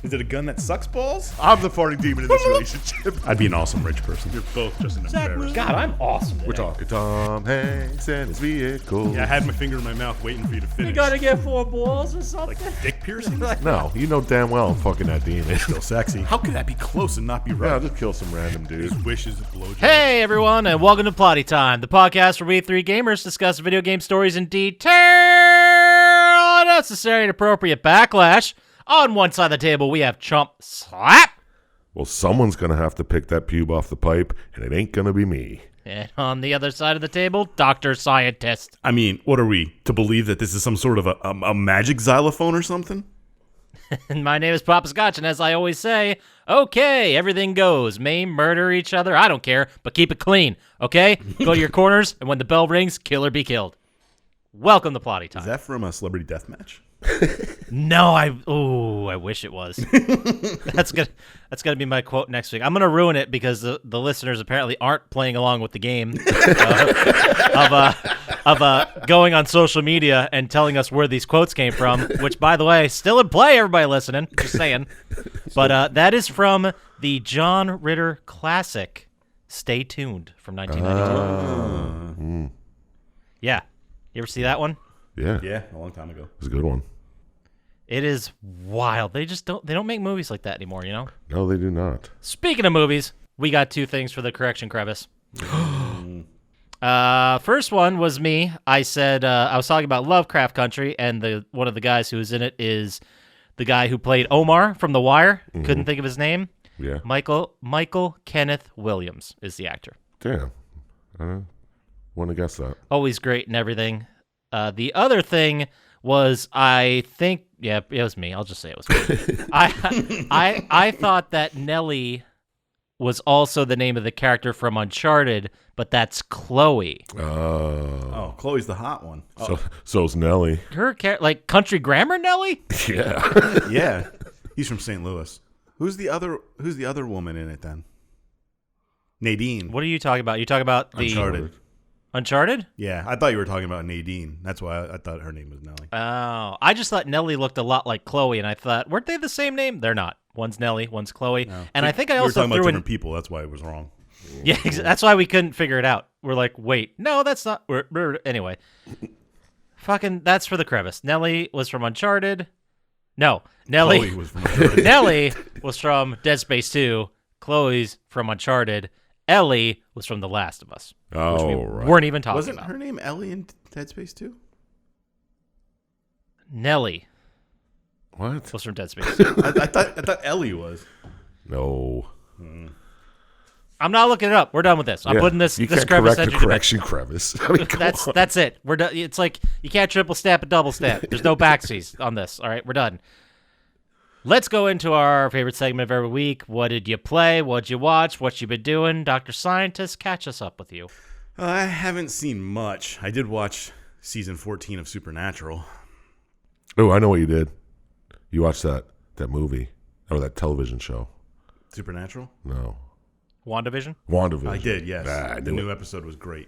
Is it a gun that sucks balls? I'm the farting demon in this relationship. I'd be an awesome rich person. You're both just an embarrassment. God, I'm awesome today. We're talking Tom Hanks and his vehicle. Yeah, I had my finger in my mouth waiting for you to finish. You gotta get 4 balls or something. Like dick piercing? No, you know damn well I'm fucking that demon. Still sexy. How could that be close and not be Yeah, right? I'll just kill some random dude. His wishes a blowjob. Hey everyone, and welcome to Plotty Time, the podcast where we three gamers discuss video game stories in detail, necessary and appropriate backlash. On one side of the table, we have Chump Slap. Well, someone's gonna have to pick that pube off the pipe, and it ain't gonna be me. And on the other side of the table, Dr. Syintist. I mean, what are we, to believe that this is some sort of a magic xylophone or something? And my name is Poppascotch, and as I always say, okay, everything goes. Maim, murder each other, I don't care, but keep it clean, okay? Go to your corners, and when the bell rings, kill or be killed. Welcome to Plotty Time. Is that from a Celebrity Deathmatch? No, I wish it was. That's gonna be my quote next week. I'm gonna ruin it because the listeners apparently aren't playing along with the game of going on social media and telling us where these quotes came from. Which, by the way, still in play. Everybody listening, just saying. But that is from the John Ritter classic. Stay tuned from 1992. Yeah, you ever see that one? Yeah, Yeah, a long time ago. it's a good one. It is wild. They don't make movies like that anymore, you know? No, they do not. Speaking of movies, we got 2 things for the correction crevice. First one was me. I said I was talking about Lovecraft Country, and one of the guys who was in it is the guy who played Omar from The Wire. Couldn't think of his name. Yeah. Michael Kenneth Williams is the actor. Damn. I wouldn't have guessed that. Always great and everything. The other thing was, I think, yeah, it was me. I'll just say it was me. I thought that Nellie was also the name of the character from Uncharted, but that's Chloe. Oh, Chloe's the hot one. So's Nelly. Her like Country Grammar Nellie? Yeah. Yeah, he's from St. Louis. Who's the other woman in it then? Nadine. What are you talking about? You talking about the Uncharted. Uncharted? Yeah, I thought you were talking about Nadine. That's why I thought her name was Nellie. Oh, I just thought Nellie looked a lot like Chloe, and I thought, weren't they the same name? They're not. One's Nellie, one's Chloe. No. And I think I we were also talking about threw in different people. That's why it was wrong. Yeah, that's why we couldn't figure it out. We're like, wait, no, that's not. Anyway, fucking, that's for the crevice. Nellie was from Uncharted. No, Nellie Chloe was from Uncharted. Nellie was from Dead Space 2. Chloe's from Uncharted. Ellie was from The Last of Us, which we Right. weren't even talking Wasn't about. her name Ellie in Dead Space 2? Nellie What? was from Dead Space 2. I thought Ellie was. No. I'm not looking it up. We're done with this. I'm Yeah. putting this You this can't crevice correct the entry to bed. correction crevice. I mean, come on. That's it. We're done. It's like you can't triple stamp a double stamp. There's no backsies on this. All right, we're done. Let's go into our favorite segment of every week. What did you play? What'd you watch? What you been doing? Dr. Syintist, catch us up with you. I haven't seen much. I did watch season 14 of Supernatural. Oh, I know what you did. You watched that movie or that television show. Supernatural? No. WandaVision? WandaVision. I did, yes. I The knew new it. episode was great.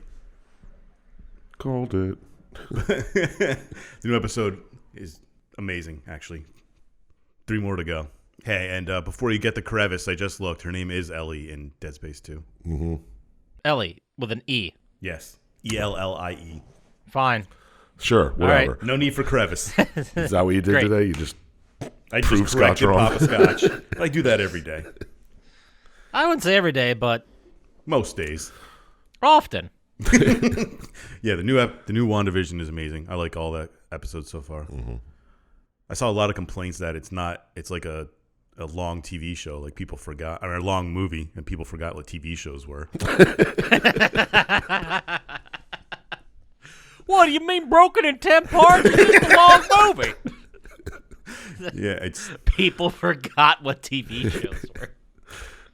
Called it. The new episode is amazing, actually. 3 more to go. Hey, and before you get the crevice, I just looked. Her name is Ellie in Dead Space 2. Mm-hmm. Ellie with an E. Yes. Ellie. Fine. Sure, whatever. right. No need for crevice. Is that what you did Great. today? You just I Prove just corrected Scotch wrong. Poppascotch. I do that every day. I wouldn't say every day, but Most days. often. Yeah, the new WandaVision is amazing. I like all the episodes so far. Mm-hmm. I saw a lot of complaints that it's like a long TV show, like people forgot, or a long movie, and people forgot what TV shows were. What do you mean broken in 10 parts? It's just a long movie. Yeah, it's People forgot what TV shows were.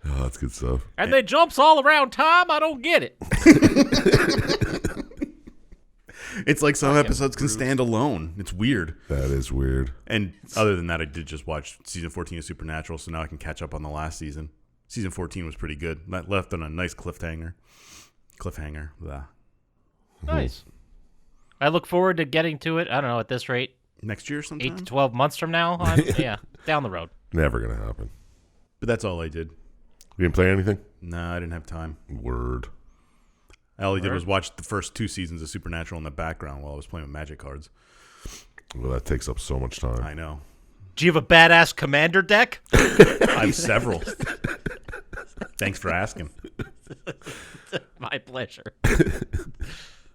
Oh, that's good stuff. And they jumps all around time? I don't get it. it's like some episodes can stand alone. It's weird. That is weird. And other than that, I did just watch season 14 of Supernatural, so now I can catch up on the last season. Season 14 was pretty good. That left on a nice cliffhanger. Blah. Nice. I look forward to getting to it. I don't know, at this rate, Next year sometime? 8 to 12 months from now. Yeah, down the road. Never gonna happen. But that's all I did. You didn't play anything? No, I didn't have time. Word. All I did was watch the first 2 seasons of Supernatural in the background while I was playing with Magic cards. Well, that takes up so much time. I know. Do you have a badass commander deck? I have several. Thanks for asking. My pleasure.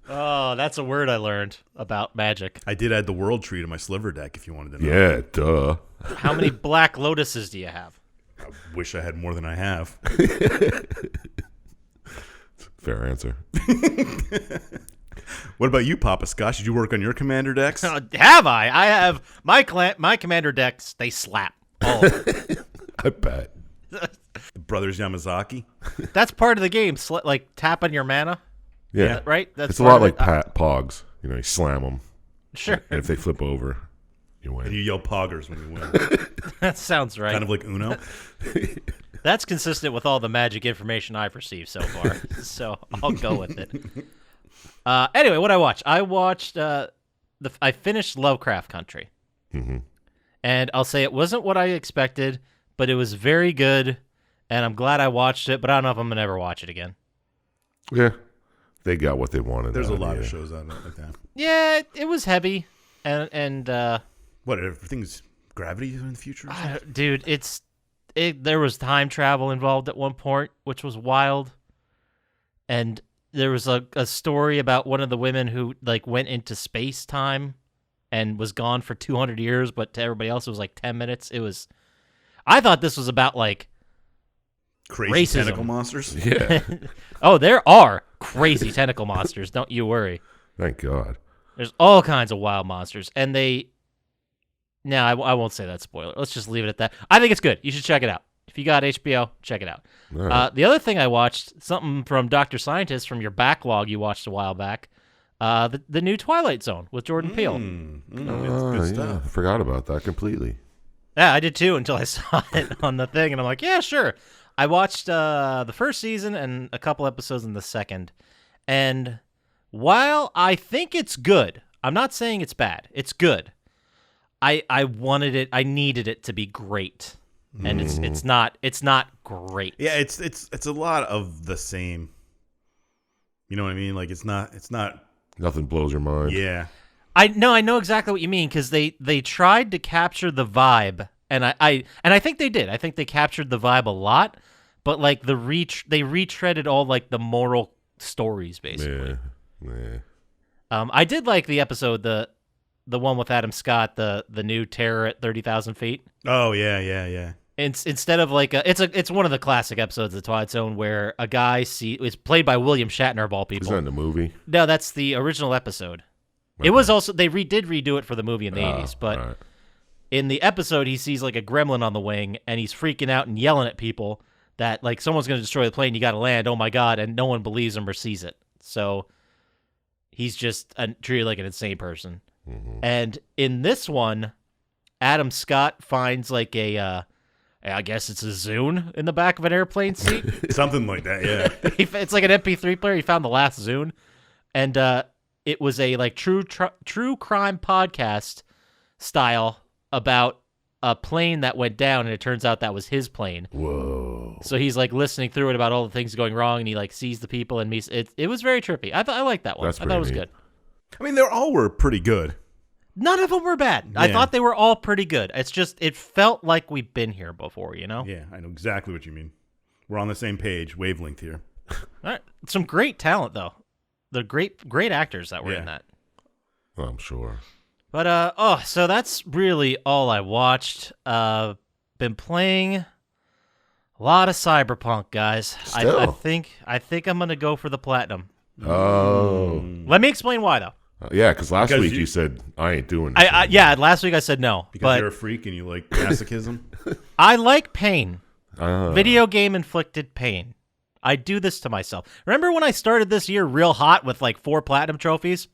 Oh, that's a word I learned about Magic. I did add the World Tree to my Sliver deck, if you wanted to know. Yeah, duh. How many Black Lotuses do you have? I wish I had more than I have. Fair answer. What about you, Poppascotch? Did you work on your commander decks? Have I? I have my commander decks. They slap. All of them. I bet. The Brothers Yamazaki? That's part of the game. Like tapping your mana, Yeah. right? That's It's a part lot of like it. Pogs. You know, you slam them. Sure. And if they flip over, you And win. you yell poggers when you win. That sounds right. Kind of like Uno. That's consistent with all the Magic information I've received so far. So I'll go with it. Anyway, what I watched? I watched. I finished Lovecraft Country, and I'll say it wasn't what I expected, but it was very good, and I'm glad I watched it. But I don't know if I'm gonna ever watch it again. Yeah. They got what they wanted. There's a lot of of shows out like that. Yeah, it was heavy, and What, everything's gravity in the future? Or something? dude, there was time travel involved at one point, which was wild, and there was a story about one of the women who like went into space time and was gone for 200 years, but to everybody else it was like 10 minutes. I thought this was about like Crazy racism. tentacle monsters? Yeah. Oh, there are crazy tentacle monsters. Don't you worry. Thank God. There's all kinds of wild monsters, and I won't say that spoiler. Let's just leave it at that. I think it's good. You should check it out. If you got HBO, check it out. All right. The other thing I watched, something from Dr. Syintist from your backlog you watched a while back, the new Twilight Zone with Jordan Peele. It's good stuff. I forgot about that completely. Yeah, I did too until I saw it on the thing, and I'm like, yeah, sure. I watched the first season and a couple episodes in the second, and while I think it's good, I'm not saying it's bad. It's good. I needed it to be great. And it's not great. Yeah, it's a lot of the same. You know what I mean? Like it's not Nothing blows your mind. yeah. I know exactly what you mean, because they tried to capture the vibe, and I think they did. I think they captured the vibe a lot, but like they retreaded all like the moral stories basically. Yeah. I did like the episode, the one with Adam Scott, the new Terror at 30,000 feet. Oh yeah. Instead of like it's one of the classic episodes of the Twilight Zone where a guy is played by William Shatner of all Is people. that in the movie? No, that's the original episode. Okay. It was also they did redo it for the movie in the 80s, but all right. in the episode he sees like a gremlin on the wing and he's freaking out and yelling at people that like someone's going to destroy the plane, you got to land, oh my god, and no one believes him or sees it. So he's just treated like an insane person. And in this one, Adam Scott finds like I guess it's a Zune in the back of an airplane seat. Something like that, yeah. It's like an MP3 player. He found the last Zune, and it was a like true crime podcast style about a plane that went down, and it turns out that was his plane. Whoa. So he's like listening through it about all the things going wrong, and he like sees the people and meets. It was very trippy. I liked that one. That's I thought it was pretty good. I mean, they all were pretty good. None of them were bad. I Yeah. thought they were all pretty good. It's just it felt like we've been here before, you know? Yeah, I know exactly what you mean. We're on the same page, wavelength here. All right. Some great talent though. The great actors that were in Yeah. that. I'm sure. But so that's really all I watched. Been playing a lot of Cyberpunk, guys. I Still. think I'm gonna go for the platinum. Oh. Let me explain why though. Yeah, because last Because week you- you said, I ain't doing this. Yeah, last week I said no, Because but you're a freak and you like masochism. I like pain. anymore. Video game inflicted pain. I do this to myself. Remember when I started this year real hot with like 4 platinum trophies?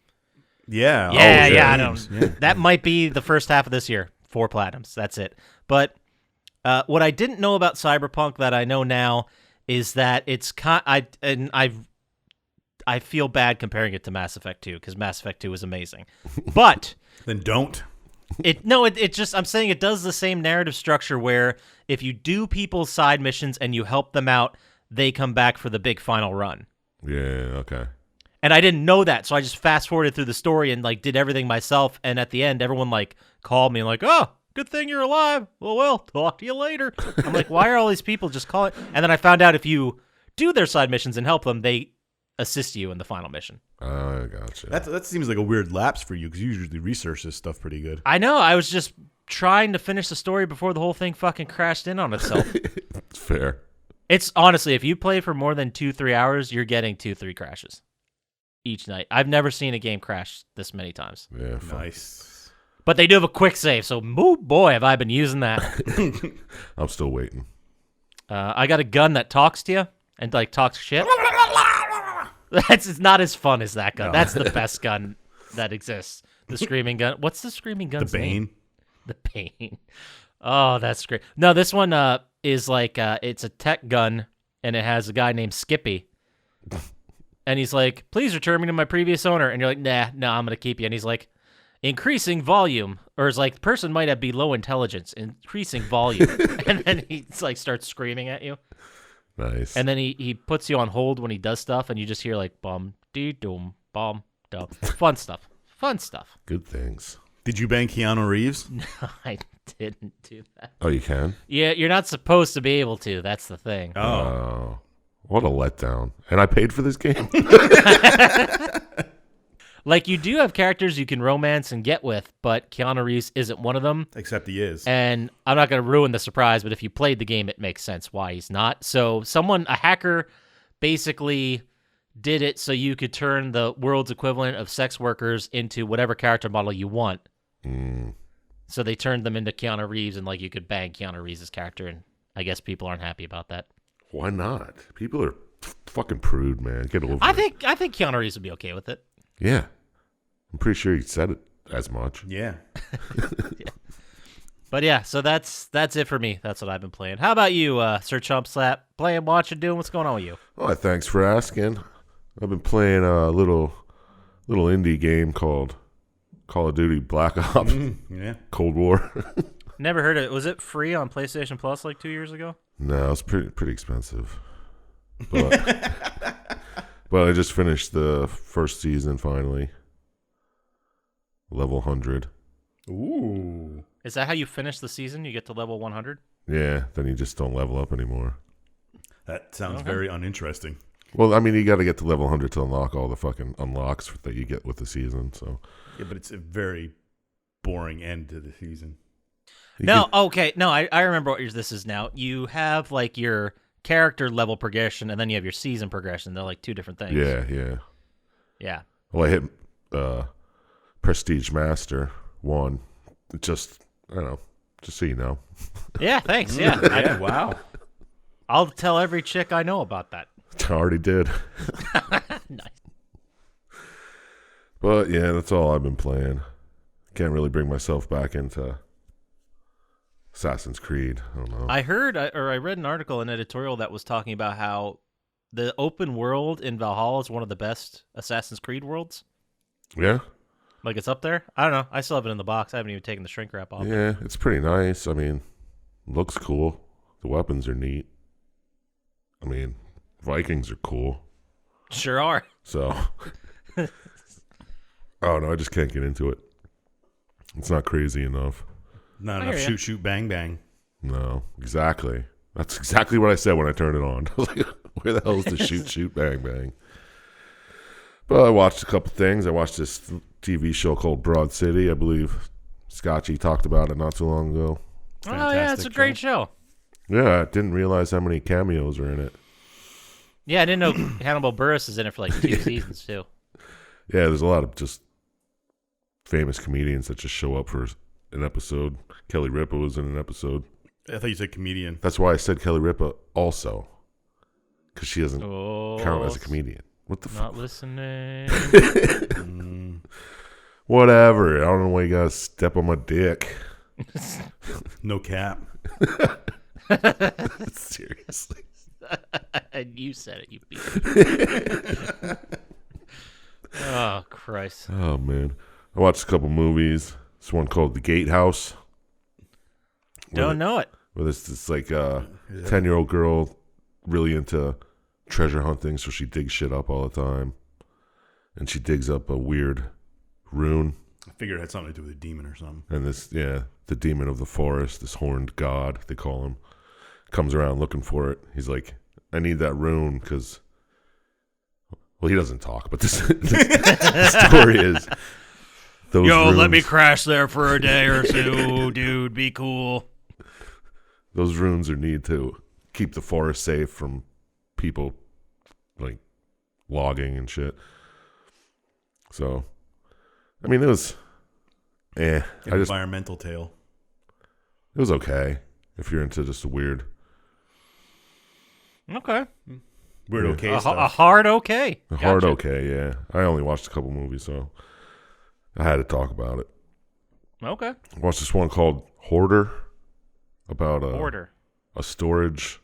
Yeah. Yeah, I games. know. That might be the first half of this year. 4 platinums. That's it. But what I didn't know about Cyberpunk that I know now is that it's I feel bad comparing it to Mass Effect 2 because Mass Effect 2 was amazing. But Then don't. It just, I'm saying it does the same narrative structure where if you do people's side missions and you help them out, they come back for the big final run. Yeah, okay. And I didn't know that, so I just fast forwarded through the story and like did everything myself. And at the end, everyone like called me and like, "Oh, good thing you're alive. Well, talk to you later." I'm like, why are all these people just calling? And then I found out if you do their side missions and help them, they assist you in the final mission. I gotcha. That seems like a weird lapse for you because you usually research this stuff pretty good. I know. I was just trying to finish the story before the whole thing fucking crashed in on itself. It's fair. It's honestly, if you play for more than 2-3 hours, you're getting 2-3 crashes each night. I've never seen a game crash this many times. Yeah, Nice. But they do have a quick save, so boy, have I been using that. I'm still waiting. I got a gun that talks to you and like talks shit. It's not as fun as that gun. No. That's the best gun that exists. The screaming gun. What's the screaming gun's The Bane. name? The Bane. Oh, that's great. No, this one is like it's a tech gun, and it has a guy named Skippy. And he's like, "Please return me to my previous owner." And you're like, "Nah, no, I'm going to keep you." And he's like, "Increasing volume." Or it's like, the person might be low intelligence. Increasing volume. And then he like starts screaming at you. Nice. And then he puts you on hold when he does stuff, and you just hear like, bum, dee, doom, bum, dum. Fun stuff. Fun stuff. Good things. Did you bang Keanu Reeves? No, I didn't do that. Oh, you can? Yeah, you're not supposed to be able to. That's the thing. Oh. What a letdown. And I paid for this game? Like, you do have characters you can romance and get with, but Keanu Reeves isn't one of them. Except he is. And I'm not going to ruin the surprise, but if you played the game, it makes sense why he's not. So a hacker basically did it so you could turn the world's equivalent of sex workers into whatever character model you want. So they turned them into Keanu Reeves, and like you could bang Keanu Reeves' character, and I guess people aren't happy about that. Why not? People are fucking prude, man. Get over it. I think Keanu Reeves would be okay with it. Yeah. I'm pretty sure he said it as much. Yeah. But yeah, so that's it for me. That's what I've been playing. How about you, Sir Chump Slap? Playing, watching, doing? What's going on with you? Oh, thanks for asking. I've been playing a little indie game called Call of Duty Black Ops Yeah. Cold War. Never heard of it. Was it free on PlayStation Plus like 2 years ago? No, it's pretty expensive. But but I just finished the first season finally. Level 100. Ooh. Is that how you finish the season? You get to level 100? Yeah, then you just don't level up anymore. That sounds very uninteresting. Well, I mean, you got to get to level 100 to unlock all the fucking unlocks that you get with the season. So Yeah, but it's a very boring end to the season. Okay. No, I remember what this is now. You have like your character level progression, and then you have your season progression. They're like two different things. Yeah. Well, I hit Prestige Master 1. Just, I don't know, just so you know. Yeah, thanks. Yeah. Yeah, wow. I'll tell every chick I know about that. I already did. Nice. But yeah, that's all I've been playing. Can't really bring myself back into Assassin's Creed. I don't know. I read an article, an editorial that was talking about how the open world in Valhalla is one of the best Assassin's Creed worlds. Yeah? Like, it's up there. I don't know. I still have it in the box. I haven't even taken the shrink wrap off. Yeah, it's pretty nice. I mean, looks cool. The weapons are neat. I mean, Vikings are cool. Sure are. So, oh no, I just can't get into it. It's not crazy enough. Not I enough hear ya. shoot, shoot, bang, bang. No, exactly. That's exactly what I said when I turned it on. I was like, where the hell is the shoot, shoot, bang, bang? But I watched a couple things. I watched this TV show called Broad City. I believe Scotchy talked about it not too long ago. Oh, yeah, it's a great show. Yeah, I didn't realize how many cameos are in it. Yeah, I didn't know Hannibal Buress is in it for like 2 seasons, too. Yeah, there's a lot of just famous comedians that just show up for an episode. Kelly Ripa was in an episode. I thought you said comedian. That's why I said Kelly Ripa also. Because she doesn't Oh, count as a comedian. What the not fuck? listening. Whatever. I don't know why you gotta step on my dick. No cap. Seriously. And you said it, you beat it. Oh, Christ. Oh, man. I watched a couple movies. This one called The Gatehouse. Don't know it. Where this like 10-year-old girl really into treasure hunting, so she digs shit up all the time. And she digs up a weird rune. I figured it had something to do with a demon or something. And the demon of the forest, this horned god, they call him, comes around looking for it. He's like, I need that rune because, well, he doesn't talk, but the story is those runes, let me crash there for a day or two, dude. Be cool. Those runes are need to keep the forest safe from people like logging and shit. So, I mean, it was, Environmental tale. It was okay if you're into just a weird. Okay. Weird okay A stuff. hard okay. A hard okay, yeah. I only watched a couple movies, so I had to talk about it. Okay. I watched this one called Hoarder, about a storage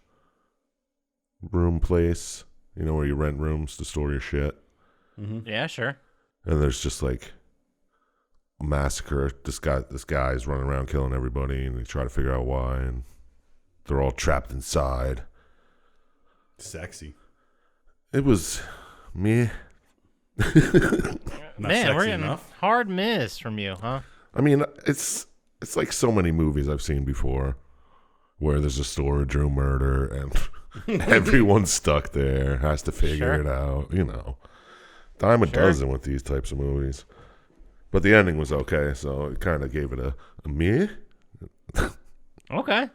room place, where you rent rooms to store your shit. Mm-hmm. Yeah, sure. And there's just like a massacre. This guy's running around killing everybody, and they try to figure out why, and they're all trapped inside. Sexy. It was meh. Not Man, we're sexy getting enough. a hard miss from you, huh? I mean, it's like so many movies I've seen before where there's a storage room murder and everyone's stuck there, has to figure it out, Dime a dozen with these types of movies. But the ending was okay, so it kind of gave it a meh. Okay.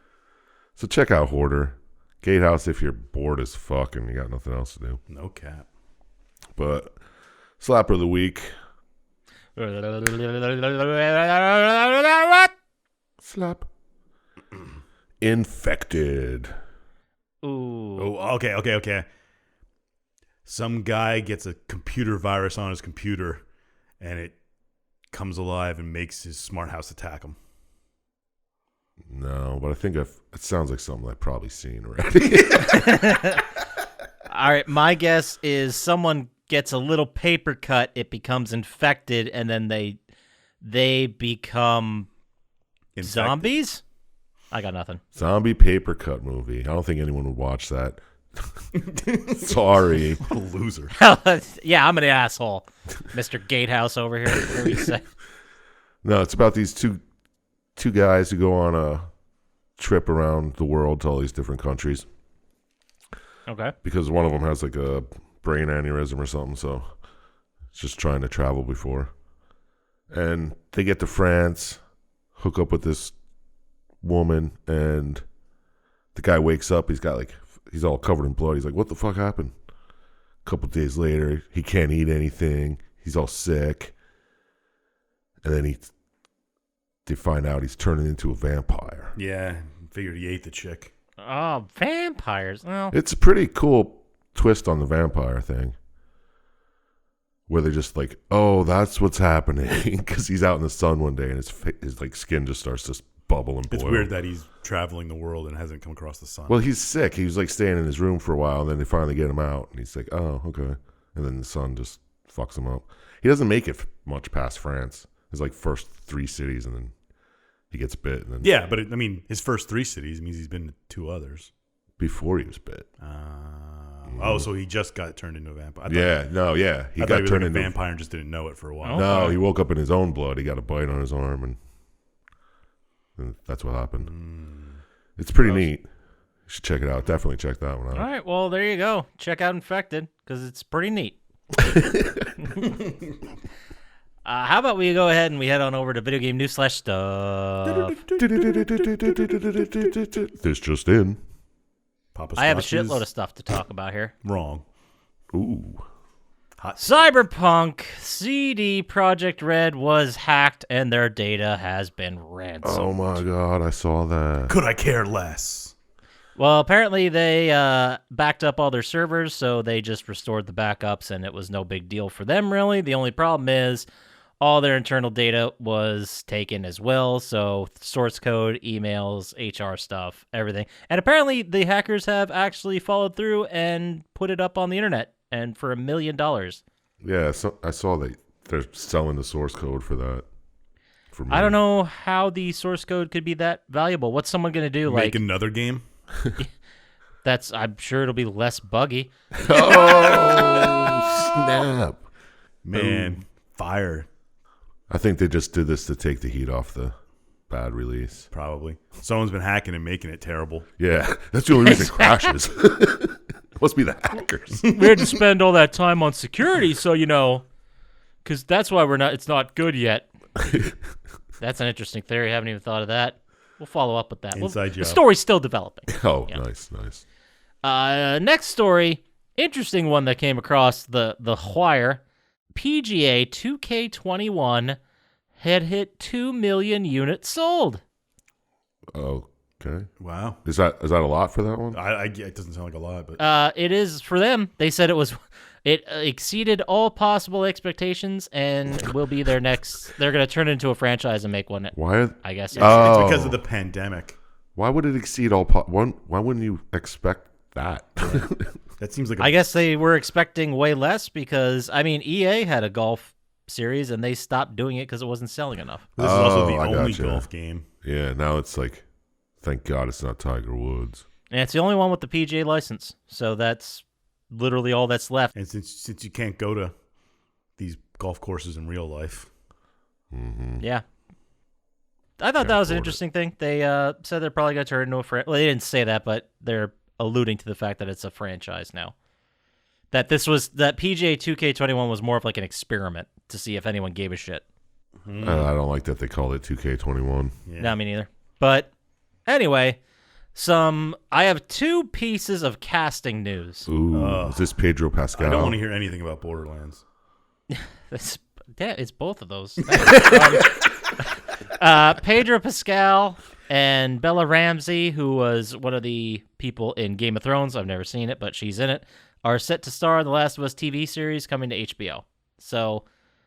So check out Hoarder. Gatehouse if you're bored as fuck and you got nothing else to do. No cap. But Slapper of the Week. Slap. Infected. Ooh. Oh, okay. Some guy gets a computer virus on his computer, and it comes alive and makes his smart house attack him. No, but I think it sounds like something I've probably seen already. All right, my guess is someone gets a little paper cut, it becomes infected, and then they become Infected. zombies? I got nothing. Zombie paper cut movie. I don't think anyone would watch that. Sorry. What a loser. Yeah, I'm an asshole. Mr. Gatehouse over here. What do you say? No, it's about these two guys who go on a trip around the world to all these different countries. Okay. Because one of them has like a brain aneurysm or something, so it's just trying to travel before. And they get to France, hook up with this woman, and the guy wakes up. He's all covered in blood. He's like, what the fuck happened? A couple days later, he can't eat anything. He's all sick. And then they find out he's turning into a vampire. Yeah, figured he ate the chick. Oh, vampires. Well, It's a pretty cool twist on the vampire thing. Where they're just like, oh, that's what's happening. Because he's out in the sun one day and his like skin just starts to bubble and boil. It's weird that he's traveling the world and hasn't come across the sun. Well, he's sick. He was like staying in his room for a while, and then they finally get him out, and he's like, "Oh, okay." And then the sun just fucks him up. He doesn't make it much past France. His like first 3 cities, and then he gets bit. And then yeah, but his first 3 cities means he's been to 2 others. before he was bit. Oh, so he just got turned into a vampire. He I thought got he was turned like a into vampire and just didn't know it for a while. No, he woke up in his own blood. He got a bite on his arm, and that's what happened. It's pretty neat. You should check it out. Definitely check that one out. all right. Well, there you go. Check out Infected because it's pretty neat. How about we go ahead and we head on over to video game news / stuff. This just in. I have a shitload of stuff to talk about here. Wrong. Ooh. Cyberpunk CD Projekt Red was hacked and their data has been ransomed. Oh my god, I saw that. Could I care less? Well, apparently they backed up all their servers, so they just restored the backups, and it was no big deal for them, really. The only problem is all their internal data was taken as well, so source code, emails, HR stuff, everything. And apparently the hackers have actually followed through and put it up on the internet, and for $1 million. Yeah, so I saw that they're selling the source code for that. For me. I don't know how the source code could be that valuable. What's someone going to do? Make Like another game. I'm sure it'll be less buggy. Oh, snap. Man, fire. I think they just did this to take the heat off the bad release. Probably. Someone's been hacking and making it terrible. Yeah, that's the only reason it crashes. Must be the hackers. We had to spend all that time on security, so because that's why it's not good yet. That's an interesting theory. I haven't even thought of that. We'll follow up with that. Inside The job. story's still developing. Oh, Yeah. nice. Next story, interesting one that came across the wire. PGA 2K21 had hit 2 million units sold. Okay. Wow. Is that a lot for that one? It doesn't sound like a lot, but It is for them. They said it exceeded all possible expectations and will be their next. They're going to turn it into a franchise and make one. Why? I guess. it's Oh. because of the pandemic. Why would it exceed all? Why wouldn't you expect that? That seems like I guess they were expecting way less because EA had a golf series and they stopped doing it because it wasn't selling enough. this is also the I only gotcha. golf game. Yeah. Now it's like, thank God it's not Tiger Woods. And it's the only one with the PGA license, so that's literally all that's left. And since you can't go to these golf courses in real life, Yeah. I thought that was an interesting thing. They said they're probably going to turn it into a franchise. Well, they didn't say that, but they're alluding to the fact that it's a franchise now. That PGA 2K21 was more of like an experiment to see if anyone gave a shit. I don't like that they call it 2K21. yeah. No, me neither. But anyway, I have 2 pieces of casting news. Ooh, is this Pedro Pascal? I don't want to hear anything about Borderlands. It's both of those. Pedro Pascal and Bella Ramsey, who was one of the people in Game of Thrones, I've never seen it, but she's in it, are set to star in the Last of Us TV series coming to HBO. So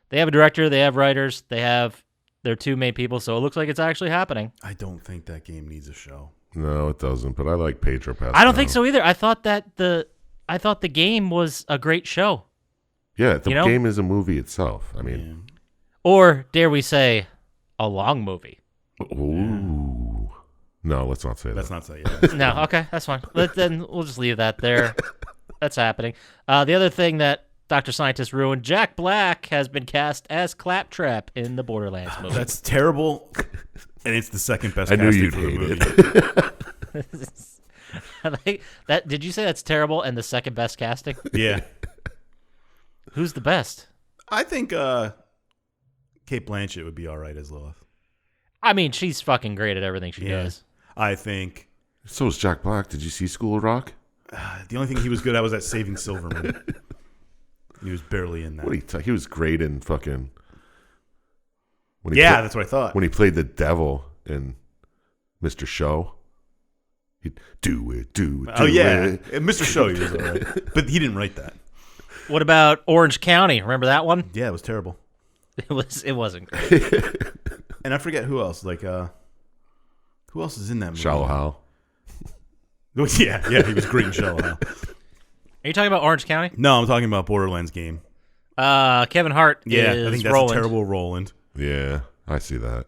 they have a director, they have writers, they have their 2 main people, so it looks like it's actually happening. I don't think that game needs a show. No, it doesn't. But I like Pedro Pascal. I don't think so either. I thought the game was a great show. Yeah, the You know? game is a movie itself. I mean, Or, dare we say, a long movie. ooh. No, let's not say Let's that. not say it. No, okay, that's fine. Then we'll just leave that there. That's happening. The other thing that Dr. Syintist ruined, Jack Black has been cast as Claptrap in the Borderlands movie. That's terrible, and it's the second best. I knew casting you'd for the hate movie. I like that. Did you say that's terrible and the second best casting? Yeah, Who's the best? I think Kate Blanchett would be all right as Lilith. I mean, she's fucking great at everything she Yeah. does. I think So is Jack Black. Did you see School of Rock? the only thing he was good at was at Saving Silverman. He was barely in that. What he was great in fucking. When That's what I thought. when he played the devil in Mr. Show. He'd do it. Oh yeah, it. Mr. Show, he was all right, but he didn't write that. What about Orange County? Remember that one? Yeah, it was terrible. It wasn't great. And I forget who else. Like, who else is in that movie? Shallow Hal. Yeah, he was great in Shallow Hal. Are you talking about Orange County? No, I'm talking about Borderlands game. Kevin Hart Yeah, is I think that's Roland. a terrible Roland. Yeah, I see that.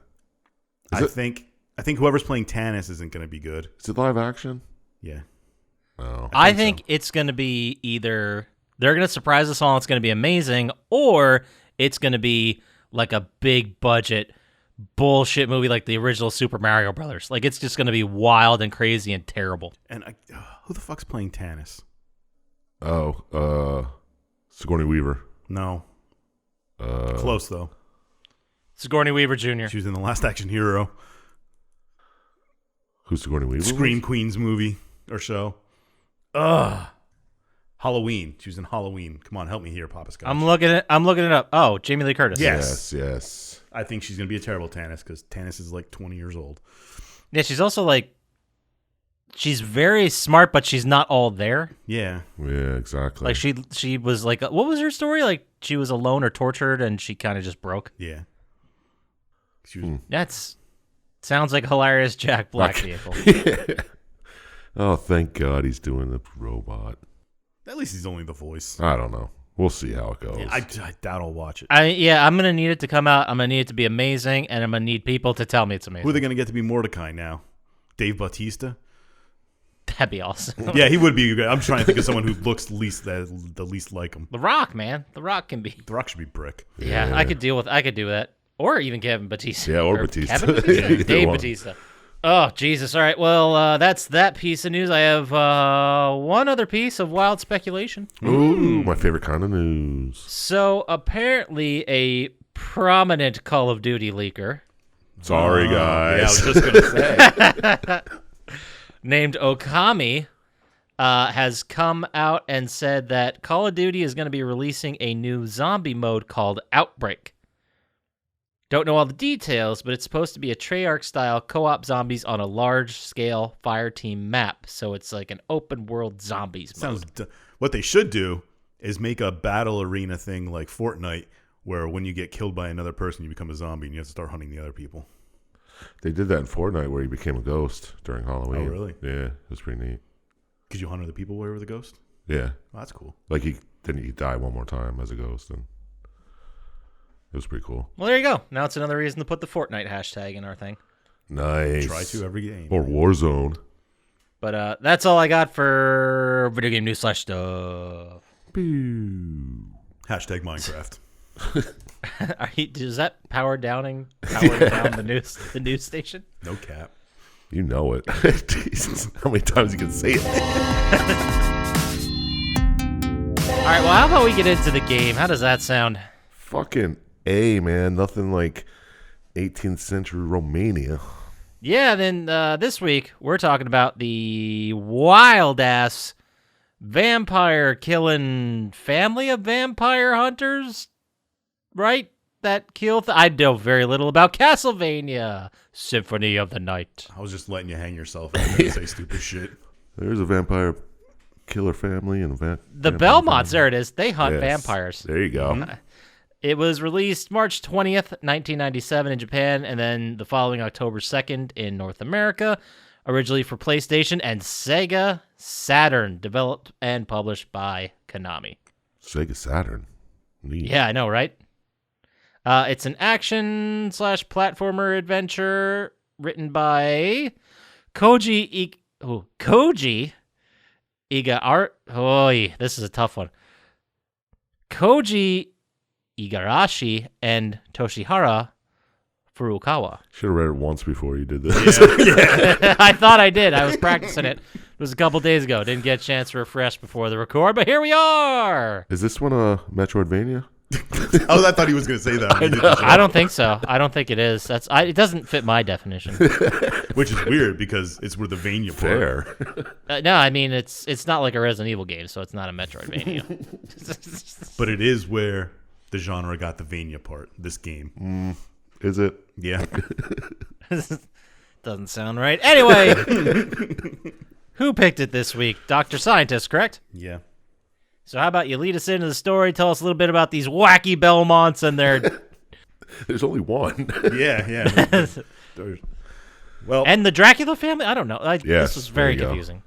I think whoever's playing Tannis isn't going to be good. Is it live action? Yeah. Oh. I think it's going to be either they're going to surprise us all, it's going to be amazing, or it's going to be like a big budget bullshit movie like the original Super Mario Brothers. Like it's just going to be wild and crazy and terrible. And who the fuck's playing Tannis? Sigourney Weaver. No. Close though. Sigourney Weaver Jr. She was in The Last Action Hero, Who's Sigourney Weaver? Scream Queens movie or show. Halloween. She was in Halloween. Come on, help me here, Poppascotch. I'm looking it up. Oh, Jamie Lee Curtis. Yeah. Yes. I think she's going to be a terrible Tannis because Tannis is like 20 years old. Yeah, she's also like she's very smart, but she's not all there. Yeah. Yeah, exactly. Like she was like what was her story? Like she was alone or tortured and she kind of just broke. Yeah. She was, Sounds like a hilarious Jack Black vehicle. Oh, thank God he's doing the robot. At least he's only the voice. I don't know. We'll see how it goes. I doubt I'll watch it. I'm gonna need it to come out. I'm gonna need it to be amazing, and I'm gonna need people to tell me it's amazing. Who are they going to get to be Mordecai now? Dave Bautista? That'd be awesome. Yeah, he would be good. I'm trying to think of someone who looks the least like him. The Rock, man. The Rock can be. The Rock should be Brick. Yeah, I could do that. Or even Kevin Bautista. Yeah, or Batista. Kevin Bautista? Either Dave one. Bautista. Oh, Jesus. All right. Well, that's that piece of news. I have one other piece of wild speculation. Ooh, my favorite kind of news. So, apparently, a prominent Call of Duty leaker Sorry, guys. Yeah, I was just going to say. named Okami has come out and said that Call of Duty is going to be releasing a new zombie mode called Outbreak. Don't know all the details, but it's supposed to be a Treyarch-style co-op zombies on a large-scale fireteam map. So it's like an open-world zombies mode. What they should do is make a battle arena thing like Fortnite, where when you get killed by another person, you become a zombie and you have to start hunting the other people. They did that in Fortnite where he became a ghost during Halloween. Oh, really? Yeah, it was pretty neat. Could you hunt other people where you were the ghost? Yeah. Oh, that's cool. Like he died one more time as a ghost, and it was pretty cool. Well, there you go. Now it's another reason to put the Fortnite hashtag in our thing. Nice. Try to every game. Or Warzone. But that's all I got for video game news / stuff. Boo. Hashtag Minecraft. Is that powering down the news station? No cap. You know it. Jesus. How many times you can say it? All right, well, how about we get into the game? How does that sound? Fucking A, man. Nothing like 18th century Romania. Yeah, then this week we're talking about the wild-ass vampire-killing family of vampire hunters, right? That kill... I know very little about Castlevania, Symphony of the Night. I was just letting you hang yourself and say stupid shit. There's a vampire killer family and The Belmonts, there it is. They hunt vampires. There you go. It was released March 20th, 1997 in Japan, and then the following October 2nd in North America, originally for PlayStation and Sega Saturn, developed and published by Konami. Sega Saturn. Neat. Yeah, I know, right? It's an action / platformer adventure written by Koji Igarashi. Oh, this is a tough one. Koji Igarashi and Toshihara Furukawa. Should have read it once before you did this. Yeah. I thought I did. I was practicing it. It was a couple days ago. Didn't get a chance to refresh before the record, but here we are. Is this one a Metroidvania? I thought he was going to say that. I don't think so. I don't think it is. It doesn't fit my definition. Which is weird because it's where the Vania part. Fair. No, I mean it's not like a Resident Evil game, so it's not a Metroidvania. But it is where the genre got the Vania part, this game. Is it? Yeah. Doesn't sound right. Anyway, who picked it this week? Dr. Syintist, correct? Yeah. So how about you lead us into the story, tell us a little bit about these wacky Belmonts and their... There's only one. Yeah. Well, and the Dracula family? I don't know. Yes, this was very there you go. confusing.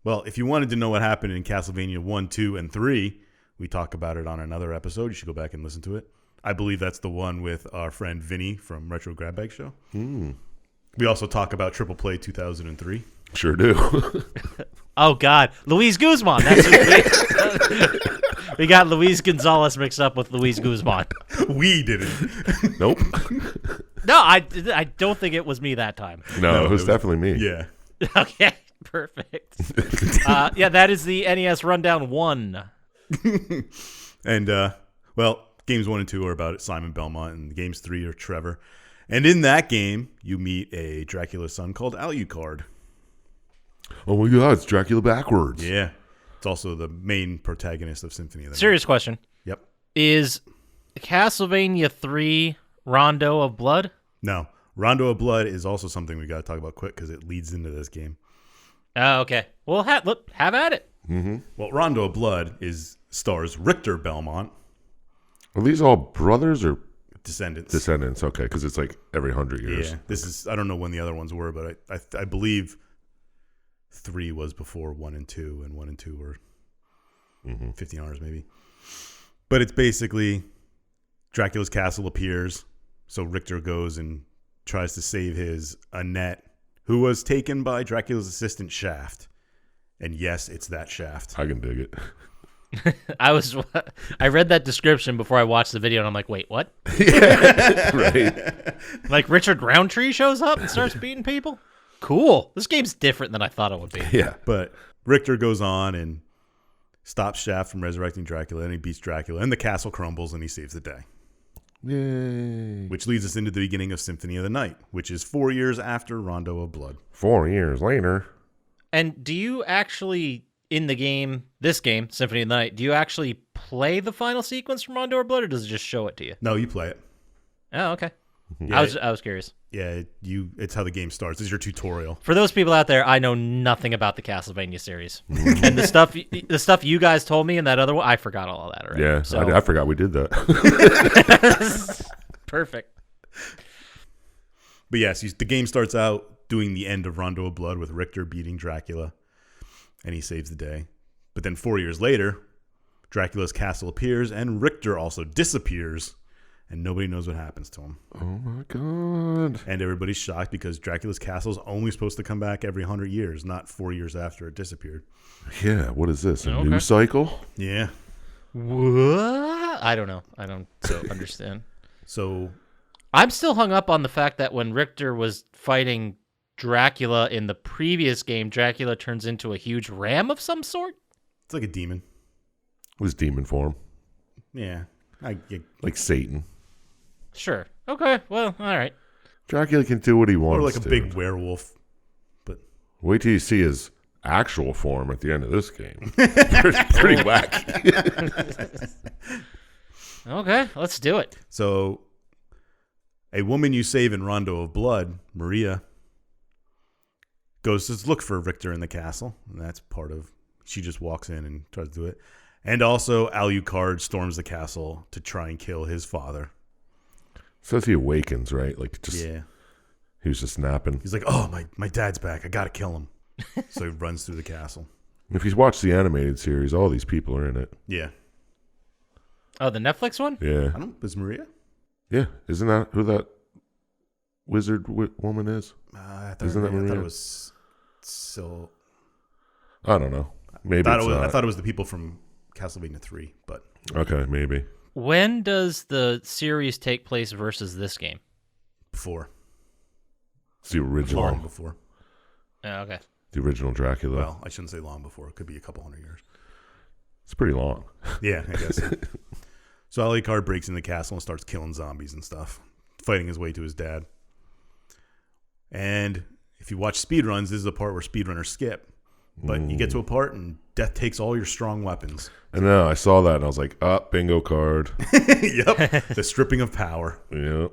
well, if you wanted to know what happened in Castlevania 1, 2, and 3, we talk about it on another episode. You should go back and listen to it. I believe that's the one with our friend Vinny from Retro Grab Bag Show. We also talk about Triple Play 2003. Sure do. Oh, God. Luis Guzman. That's we got Luis Gonzalez mixed up with Luis Guzman. We didn't. Nope. No, I don't think it was me that time. No, it was definitely me. Yeah. Okay, perfect. Yeah, that is the NES Rundown 1. And, well, games 1 and 2 are about Simon Belmont, and games 3 are Trevor. And in that game, you meet a Dracula son called Alucard. Oh my God, it's Dracula backwards. Yeah. It's also the main protagonist of Symphony of the Night. Serious question. Yep. Is Castlevania 3 Rondo of Blood? No. Rondo of Blood is also something we got to talk about quick because it leads into this game. Oh, okay. Well, have at it. Well, Rondo of Blood stars Richter Belmont, Are these all brothers or descendants. descendants? Okay, because it's like every 100 years. Yeah. This is, I don't know when the other ones were, but I believe 3 was before 1 and 2, and 1 and 2 were 15 hours maybe. But it's basically Dracula's castle appears. So Richter goes and tries to save his Annette, who was taken by Dracula's assistant Shaft. And yes, it's that Shaft. I can dig it. I read that description before I watched the video, and I'm like, wait, what? Yeah, right. Like Richard Roundtree shows up and starts beating people? Cool. This game's different than I thought it would be. Yeah. But Richter goes on and stops Shaft from resurrecting Dracula, and he beats Dracula, and the castle crumbles, and he saves the day. Yay. Which leads us into the beginning of Symphony of the Night, which is 4 years after Rondo of Blood. 4 years later. And do you actually, in the game, this game, Symphony of the Night, do you actually play the final sequence from Rondo of Blood, or does it just show it to you? No, you play it. Oh, okay. Yeah, I was curious. Yeah, it's how the game starts. It's your tutorial. For those people out there, I know nothing about the Castlevania series, and the stuff you guys told me in that other one, I forgot all of that already. Yeah, so. I forgot we did that. Perfect. But yes, the game starts out doing the end of Rondo of Blood with Richter beating Dracula, and he saves the day. But then 4 years later, Dracula's castle appears, and Richter also disappears, and nobody knows what happens to him. Oh my god. And everybody's shocked because Dracula's castle is only supposed to come back every 100 years, not 4 years after it disappeared. Yeah, what is this? A news cycle? Yeah. What? I don't know. I don't understand. So I'm still hung up on the fact that when Richter was fighting Dracula in the previous game, Dracula turns into a huge ram of some sort? it's like a demon. It was demon form. Yeah. Like Satan. Sure. Okay. Well, all right. Dracula can do what he wants. Or like a to. big werewolf. But Wait till you see his actual form at the end of this game. Pretty wacky. Okay. Let's do it. so a woman you save in Rondo of Blood, Maria, goes to look for Richter in the castle. And that's part of, she just walks in and tries to do it. And also Alucard storms the castle to try and kill his father. Says he awakens, right? Like just Yeah. he was just napping. He's like, oh, my dad's back. I got to kill him. So he runs through the castle. If you watch the animated series, all these people are in it. Yeah. Oh, the Netflix one? Yeah. Is Maria? Yeah. Isn't that who that wizard woman is? I Isn't that thought Maria? it was so. I don't know. Maybe I it's thought not. it was the people from Castlevania 3, but Okay, maybe. When does the series take place versus this game? before. It's the original. Long before. Oh, okay. The original Dracula. Well, I shouldn't say long before. It could be a couple hundred years. It's pretty long. Yeah, I guess. So Alucard breaks into the castle and starts killing zombies and stuff, fighting his way to his dad. And if you watch speedruns, this is a part where speedrunners skip. But you get to a part and death takes all your strong weapons. And then I saw that and I was like, bingo card. Yep. The stripping of power. Yep.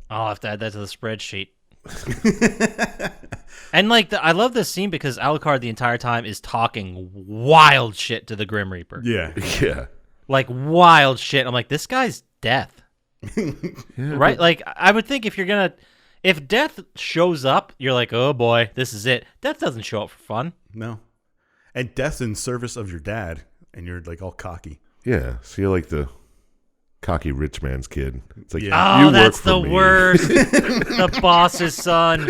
I'll have to add that to the spreadsheet. And I love this scene because Alucard the entire time is talking wild shit to the Grim Reaper. Yeah. Yeah. Like wild shit. I'm like, this guy's death. Yeah, Right? Like I would think if death shows up, you're like, oh boy, this is it. Death doesn't show up for fun. No. And death's in service of your dad, and you're like all cocky. Yeah. So you're like the cocky rich man's kid. It's like, Yeah. you Oh, that's work the for me. worst. The boss's son.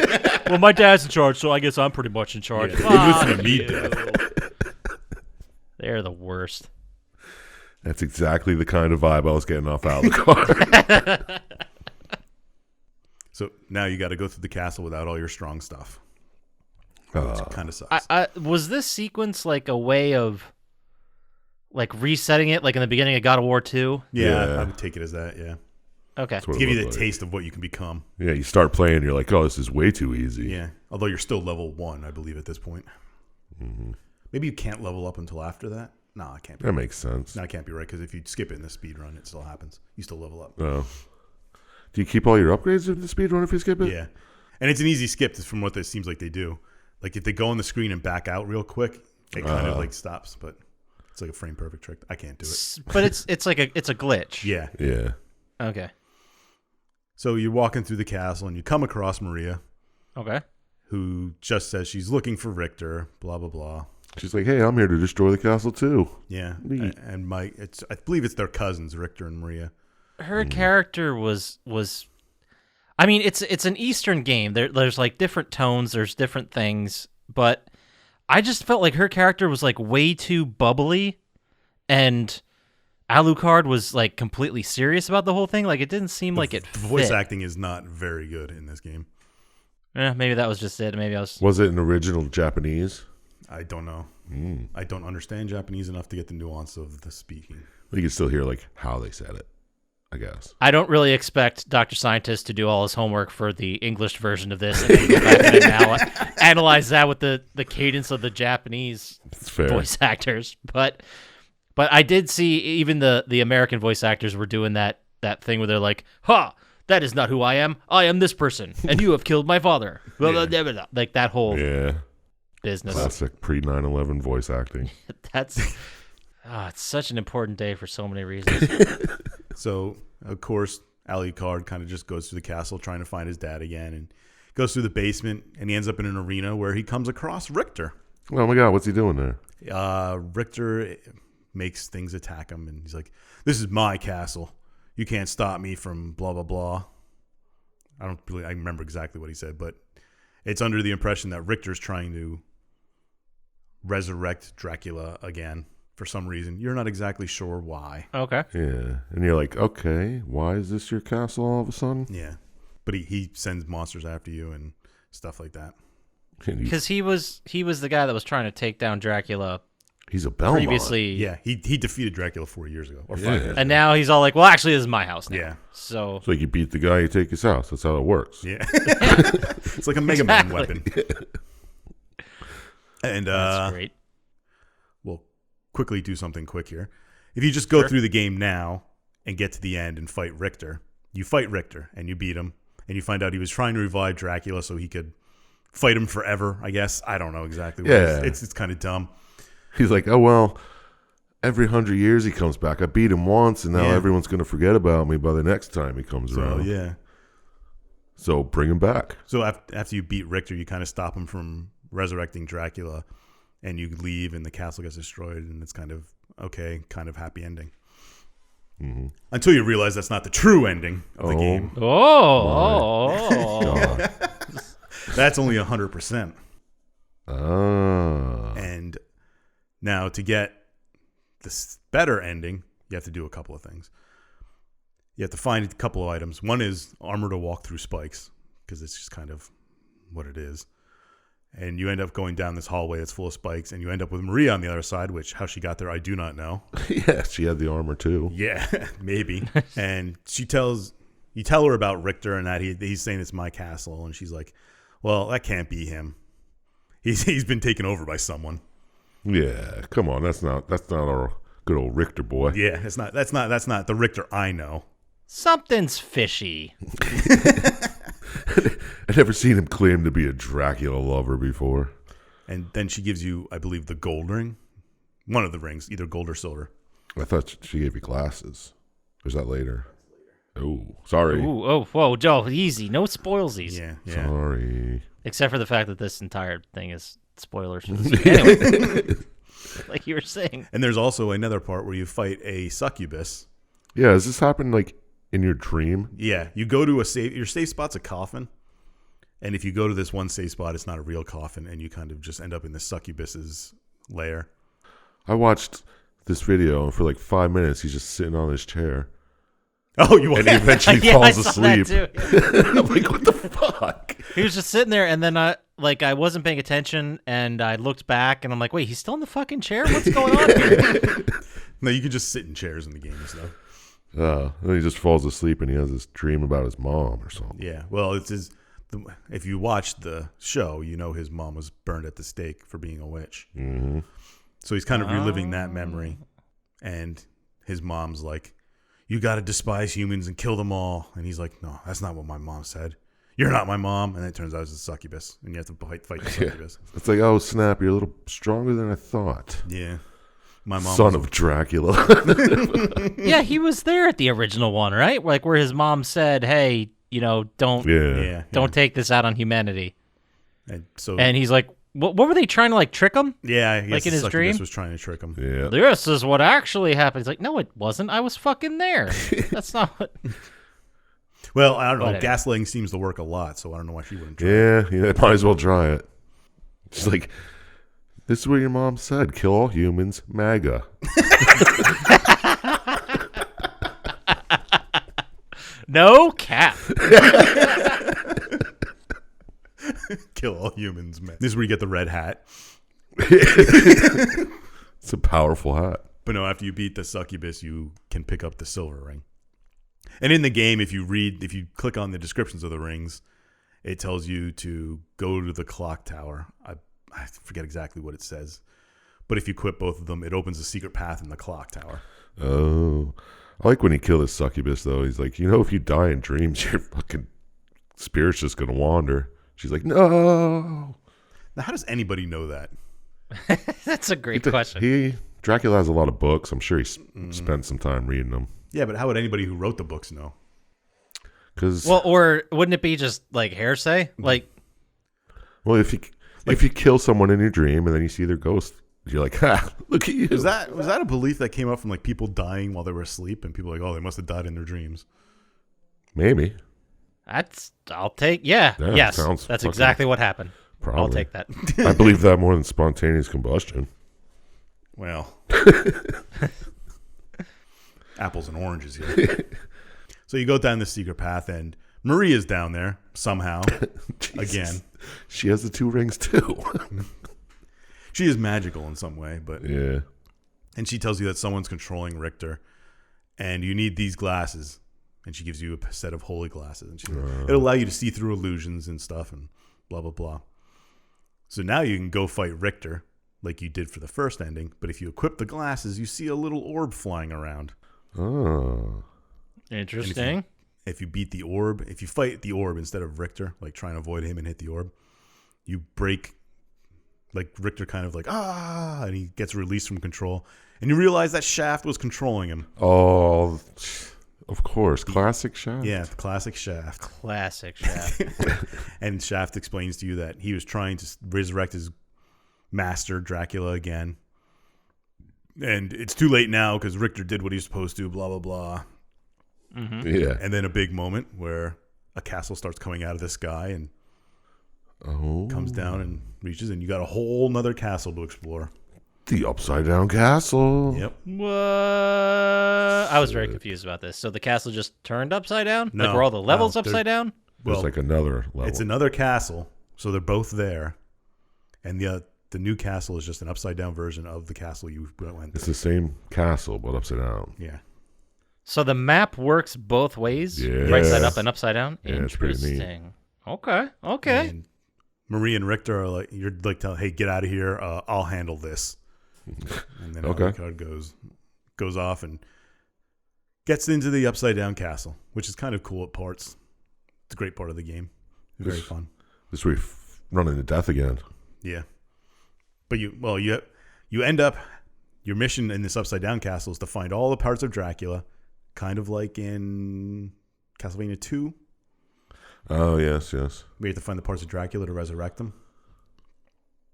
Well, my dad's in charge, so I guess I'm pretty much in charge. Yeah. Fuck Listen to me, you. They're the worst. That's exactly the kind of vibe I was getting off Alucard. So now you got to go through the castle without all your strong stuff. Which kind of sucks. Was this sequence like a way of like resetting it, like in the beginning of God of War 2? Yeah, Yeah. I would take it as that, yeah. Okay. That's what To it give you looked the like. taste of what you can become. Yeah, you start playing, you're like, oh, this is way too easy. Yeah. Although you're still level 1, I believe, at this point. Mm-hmm. Maybe you can't level up until after that? No, it can't be. That makes sense. No, it can't be right, because if you skip it in the speed run, it still happens. You still level up. Oh. Do you keep all your upgrades in the speedrun if you skip it? Yeah. And it's an easy skip from what it seems like they do. Like if they go on the screen and back out real quick, it kind of like stops. But it's like a frame perfect trick. I can't do it. But it's like it's a glitch. Yeah. Yeah. Okay. So you're walking through the castle and you come across Maria, Okay. who just says she's looking for Richter, blah, blah, blah. She's like, hey, I'm here to destroy the castle too. Yeah, Neat. and I believe it's their cousins, Richter and Maria. Her character was. I mean, it's an Eastern game. There's like different tones. There's different things, but I just felt like her character was like way too bubbly, and Alucard was like completely serious about the whole thing. Like it didn't seem like it. The voice fit. acting is not very good in this game. Maybe that was just it. Maybe I was. Was it in original Japanese? I don't know. I don't understand Japanese enough to get the nuance of the speaking. You can still hear like how they said it, I guess. I don't really expect Dr. Syintist to do all his homework for the English version of this and then go back and analyze that with the cadence of the Japanese It's fair. voice actors. But I did see even the American voice actors were doing that thing where they're like, "Ha, that is not who I am. I am this person, and you have killed my father." Yeah. Like that whole Yeah. business. Classic pre-9/11 voice acting. It's such an important day for so many reasons. So, of course, Alucard kind of just goes through the castle trying to find his dad again, and goes through the basement, and he ends up in an arena where he comes across Richter. Oh my God, what's he doing there? Richter makes things attack him, and he's like, "This is my castle. You can't stop me from blah blah blah." I remember exactly what he said, but it's under the impression that Richter's trying to resurrect Dracula again for some reason. You're not exactly sure why. Okay. Yeah. And you're like, okay, why is this your castle all of a sudden? Yeah, but he sends monsters after you and stuff like that. Because he was the guy that was trying to take down Dracula He's a Belmont. previously. Yeah, he defeated Dracula 4 years ago or 5 Yeah. years ago. And now he's all like, well, actually, this is my house now. Yeah. So It's like you beat the guy, you take his house. That's how it works. Yeah, it's like a Mega Man Exactly. weapon. And that's great. we'll quickly do something quick here. If you just go through the game now and get to the end and fight Richter, you fight Richter and you beat him, and you find out he was trying to revive Dracula so he could fight him forever, I guess. I don't know exactly what Yeah. it's kind of dumb. He's like, oh, well, every 100 years he comes back. I beat him once, and now Yeah. everyone's going to forget about me by the next time he comes So, around. yeah. So bring him back. So after you beat Richter, you kind of stop him from resurrecting Dracula, and you leave, and the castle gets destroyed, and it's kind of okay, kind of happy ending. Mm-hmm. Until you realize that's not the true ending of the game. God. That's only 100%. Ah. And now to get this better ending, you have to do a couple of things. You have to find a couple of items. One is armor to walk through spikes, because it's just kind of what it is. And you end up going down this hallway that's full of spikes, and you end up with Maria on the other side, which how she got there, I do not know. Yeah, she had the armor too. Yeah, maybe. And you tell her about Richter and that he's saying it's my castle, and she's like, well, that can't be him. He's been taken over by someone. Yeah, come on, that's not our good old Richter boy. Yeah, that's not the Richter I know. Something's fishy. I've never seen him claim to be a Dracula lover before. And then she gives you, I believe, the gold ring. One of the rings, either gold or silver. I thought she gave you glasses. Or is that later? Oh, sorry. Ooh, oh, whoa, Joe, easy. No spoilsies. Yeah. Sorry. Except for the fact that this entire thing is spoilers. Anyway, like you were saying. And there's also another part where you fight a succubus. Yeah, does this happen like in your dream? Yeah, you go to your safe spot's a coffin. And if you go to this one safe spot, it's not a real coffin, and you kind of just end up in the succubus's lair. I watched this video, and for like 5 minutes, he's just sitting on his chair. Oh, you And he eventually Yeah, I falls saw that asleep. too. I'm like, what the fuck? He was just sitting there, and then I wasn't paying attention, and I looked back, and I'm like, wait, he's still in the fucking chair? What's going on here? No, you can just sit in chairs in the game and stuff. Then he just falls asleep, and he has this dream about his mom or something. Yeah, well, if you watched the show, you know his mom was burned at the stake for being a witch. Mm-hmm. So he's kind of reliving that memory. And his mom's like, you got to despise humans and kill them all. And he's like, no, that's not what my mom said. You're not my mom. And then it turns out it's a succubus. And you have to fight the succubus. It's like, oh, snap, you're a little stronger than I thought. Yeah. My mom Son of Dracula. Yeah, he was there at the original one, right? Like where his mom said, hey, don't Yeah. take this out on humanity. And so And he's like, What were they trying to like trick him? Yeah, I guess Like in the his Succubus dream? was trying to trick him. Yeah. This is what actually happened. He's like, no, it wasn't. I was fucking there. That's not what. Well, I don't know. But anyway. Gaslighting seems to work a lot, so I don't know why she wouldn't try. Yeah, might as well try it. She's like, this is what your mom said. Kill all humans, MAGA. No cap. Kill all humans, man. This is where you get the red hat. It's a powerful hat. But no, after you beat the Succubus, you can pick up the silver ring. And in the game, if you click on the descriptions of the rings, it tells you to go to the clock tower. I forget exactly what it says. But if you equip both of them, it opens a secret path in the clock tower. Oh. I like when he killed his Succubus, though. He's like, if you die in dreams, your fucking spirit's just going to wander. She's like, no. Now, how does anybody know that? That's a great question. Dracula has a lot of books. I'm sure he spent some time reading them. Yeah, but how would anybody who wrote the books know? Well, or wouldn't it be just like hearsay? Like, if you kill someone in your dream and then you see their ghost, you're like, ha, look at you. Was that a belief that came up from like people dying while they were asleep, and people were like, oh, they must have died in their dreams? Maybe. I'll take. Yeah. Yes. That's exactly what happened. Probably. I'll take that. I believe that more than spontaneous combustion. Well, apples and oranges here. So you go down the secret path, and Maria's down there somehow. Again, she has the 2 rings too. She is magical in some way, but yeah. And she tells you that someone's controlling Richter, and you need these glasses. And she gives you a set of holy glasses, and it'll allow you to see through illusions and stuff, and blah blah blah. So now you can go fight Richter like you did for the first ending, but if you equip the glasses, you see a little orb flying around. Oh. Interesting. If you beat the orb, if you fight the orb instead of Richter, like trying to avoid him and hit the orb, you break, like Richter kind of like, and he gets released from control. And you realize that Shaft was controlling him. Oh, of course. Classic Shaft. Yeah, the classic Shaft. Classic Shaft. And Shaft explains to you that he was trying to resurrect his master, Dracula, again. And it's too late now because Richter did what he was supposed to, blah, blah, blah. Mm-hmm. Yeah. And then a big moment where a castle starts coming out of the sky and comes down and reaches, and you got a whole nother castle to explore. The Upside Down Castle. Yep. What? I was very confused about this. So the castle just turned upside down? No, like were all the levels no, upside down? There's like another level. It's another castle, so they're both there. And the new castle is just an upside down version of the castle you went through. It's the same castle, but upside down. Yeah. So the map works both ways? Yeah. Right side up and upside down? Yeah, it's pretty neat. Interesting. Okay. And Marie and Richter are like, you're like, hey, get out of here. I'll handle this. And then Alucard goes off and gets into the upside down castle, which is kind of cool at parts. It's a great part of the game. Very fun. This is where you run into death again. Yeah. But you end up, your mission in this upside down castle is to find all the parts of Dracula, kind of like in Castlevania 2. Oh, yes. Where you have to find the parts of Dracula to resurrect them.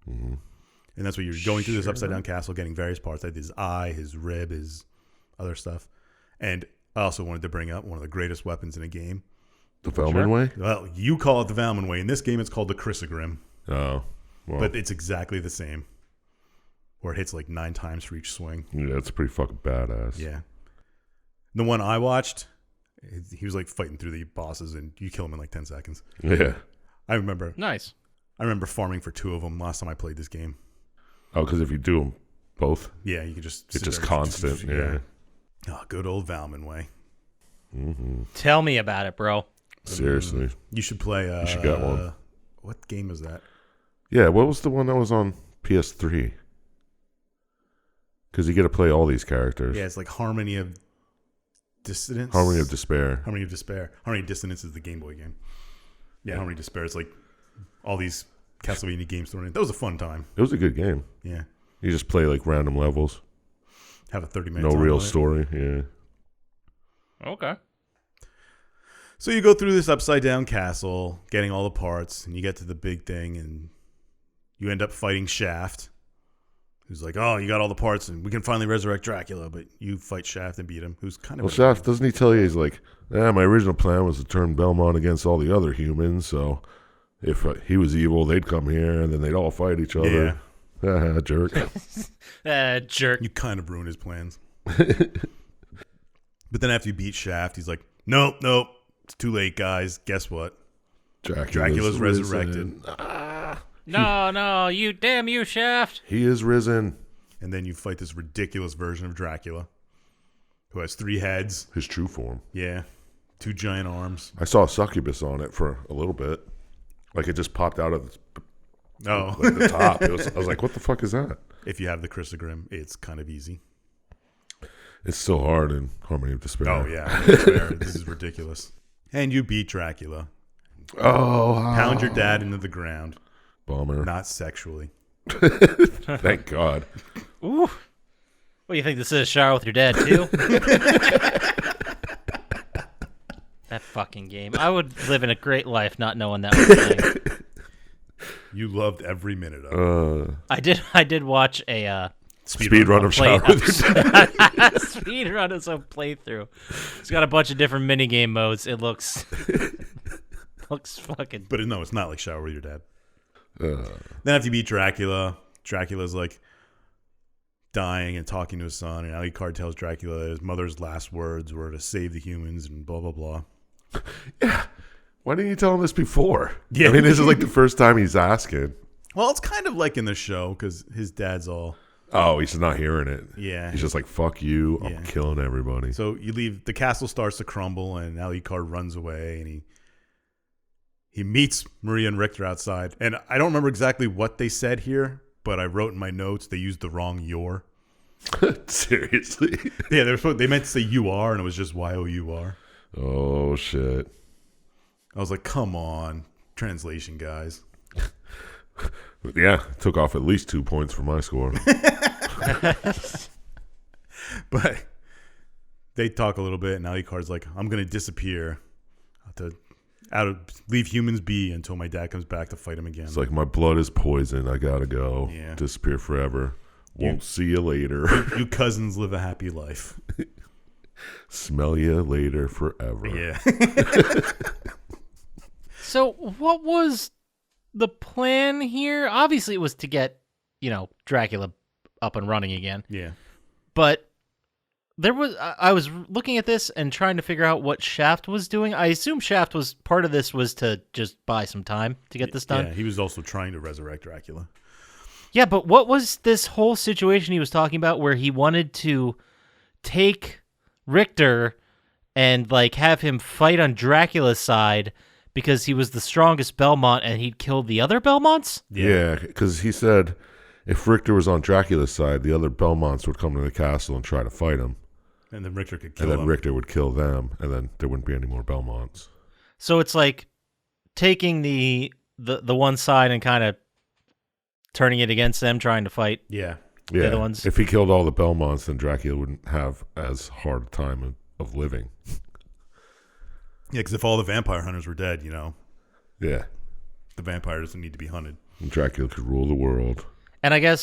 Mm-hmm. And that's what you're going through this upside down castle, getting various parts, like his eye, his rib, his other stuff. And I also wanted to bring up one of the greatest weapons in a game. The Velman Way? Well, you call it the Velman Way. In this game, it's called the Chrysogrim. Oh. Well. But it's exactly the same. Where it hits like 9 times for each swing. Yeah, it's pretty fucking badass. Yeah. The one I watched, he was like fighting through the bosses, and you kill him in like 10 seconds. Yeah. I remember Nice. farming for 2 of them last time I played this game. Oh, because if you do them both, Yeah, you can just... it's just constant. Yeah. Oh, good old Valman Way. Mm-hmm. Tell me about it, bro. Seriously. You should play... you should get one. What game is that? Yeah, what was the one that was on PS3? Because you get to play all these characters. Yeah, it's like Harmony of Dissonance. Harmony of Despair. Harmony of Despair. Harmony of Dissonance is the Game Boy game. Yeah, Harmony of Despair. It's like all these Castlevania games thrown in. That was a fun time. It was a good game. Yeah. You just play like random levels. Have a 30-minute No real story. Yeah. Okay. So you go through this upside down castle, getting all the parts, and you get to the big thing, and You end up fighting Shaft, who's like, oh, you got all the parts and we can finally resurrect Dracula, but you fight Shaft and beat him, who's kind of... Well, Shaft, doesn't he tell you, he's like, my original plan was to turn Belmont against all the other humans, so if he was evil, they'd come here and then they'd all fight each other. Yeah. Jerk. Jerk. You kind of ruined his plans. But then after you beat Shaft, he's like, nope, it's too late, guys. Guess what? Dracula's resurrected. No, you Shaft. He is risen. And then you fight this ridiculous version of Dracula who has 3 heads. His true form. Yeah. 2 giant arms. I saw Succubus on it for a little bit. Like it just popped out of the top. I was like, what the fuck is that? If you have the Chrysogrim, it's kind of easy. It's so hard in Harmony of Despair. Oh, yeah. This is ridiculous. And you beat Dracula. Oh. Pound your dad into the ground. Bummer. Not sexually. Thank God. Ooh. What do you think this is? Shower with your dad, too? That fucking game. I would live in a great life not knowing that was a thing. You loved every minute of it. I did watch a speed run of Shower with your dad. Speed run of some playthrough. It's got a bunch of different minigame modes. It looks fucking... But no, it's not like Shower with your dad. Then after you beat Dracula, Dracula's like dying and talking to his son, and Alucard tells Dracula that his mother's last words were to save the humans and blah, blah, blah. Yeah. Why didn't you tell him this before? Yeah. I mean, this is like the first time he's asking. Well, it's kind of like in the show because his dad's all... Oh, he's not hearing it. Yeah. He's just like, fuck you. I'm killing everybody. So you leave, the castle starts to crumble, and Alucard runs away, and he meets Maria and Richter outside. And I don't remember exactly what they said here, but I wrote in my notes they used the wrong "your." Seriously? Yeah, they meant to say "you are," and it was just "y-o-u-r." Oh, shit. I was like, come on, translation guys. Yeah, took off at least 2 points from my score. But they talk a little bit, and Alucard's like, I'm going to disappear leave humans be until my dad comes back to fight him again. It's like, my blood is poison. I gotta go. Yeah. Disappear forever. Won't see you later. You cousins live a happy life. Smell you later forever. Yeah. So what was the plan here? Obviously, it was to get, Dracula up and running again. Yeah. But I was looking at this and trying to figure out what Shaft was doing. I assume Shaft was part of this was to just buy some time to get this done. Yeah, he was also trying to resurrect Dracula. Yeah, but what was this whole situation he was talking about where he wanted to take Richter and have him fight on Dracula's side because he was the strongest Belmont and he'd killed the other Belmonts? Yeah, because he said if Richter was on Dracula's side, the other Belmonts would come to the castle and try to fight him. And then Richter could kill them. And then him. Richter would kill them, and then there wouldn't be any more Belmonts. So it's like taking the one side and kind of turning it against them, trying to fight the other ones. If he killed all the Belmonts, then Dracula wouldn't have as hard a time of living. Yeah, because if all the vampire hunters were dead, Yeah. the vampire doesn't need to be hunted. And Dracula could rule the world. And I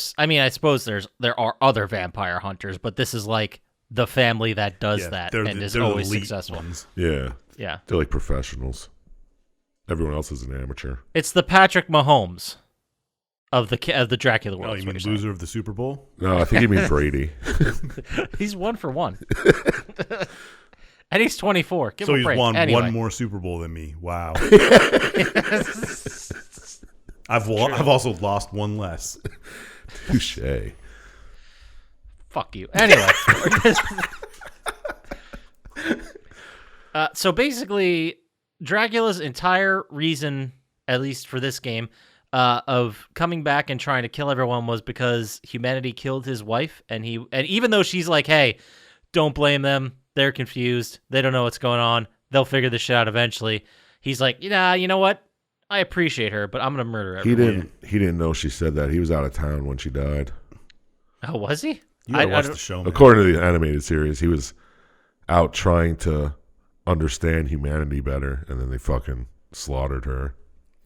suppose there are other vampire hunters, but this is like the family that does that and is always successful. Ones. Yeah. Yeah. They're like professionals. Everyone else is an amateur. It's the Patrick Mahomes of the Dracula world. Oh, you mean loser of the Super Bowl? No, I think you mean Brady. He's 1 for 1. And he's 24. Give him a break. He's won anyway. one more Super Bowl than me. Wow. I've also lost one less. Touche. Fuck you. Anyway. So basically, Dracula's entire reason, at least for this game, of coming back and trying to kill everyone was because humanity killed his wife, and even though she's like, hey, don't blame them, they're confused, they don't know what's going on, they'll figure this shit out eventually. He's like, you know what? I appreciate her, but I'm gonna murder everyone. He didn't know she said that. He was out of town when she died. Oh, was he? You gotta watch the show, man. According to the animated series, he was out trying to understand humanity better, and then they fucking slaughtered her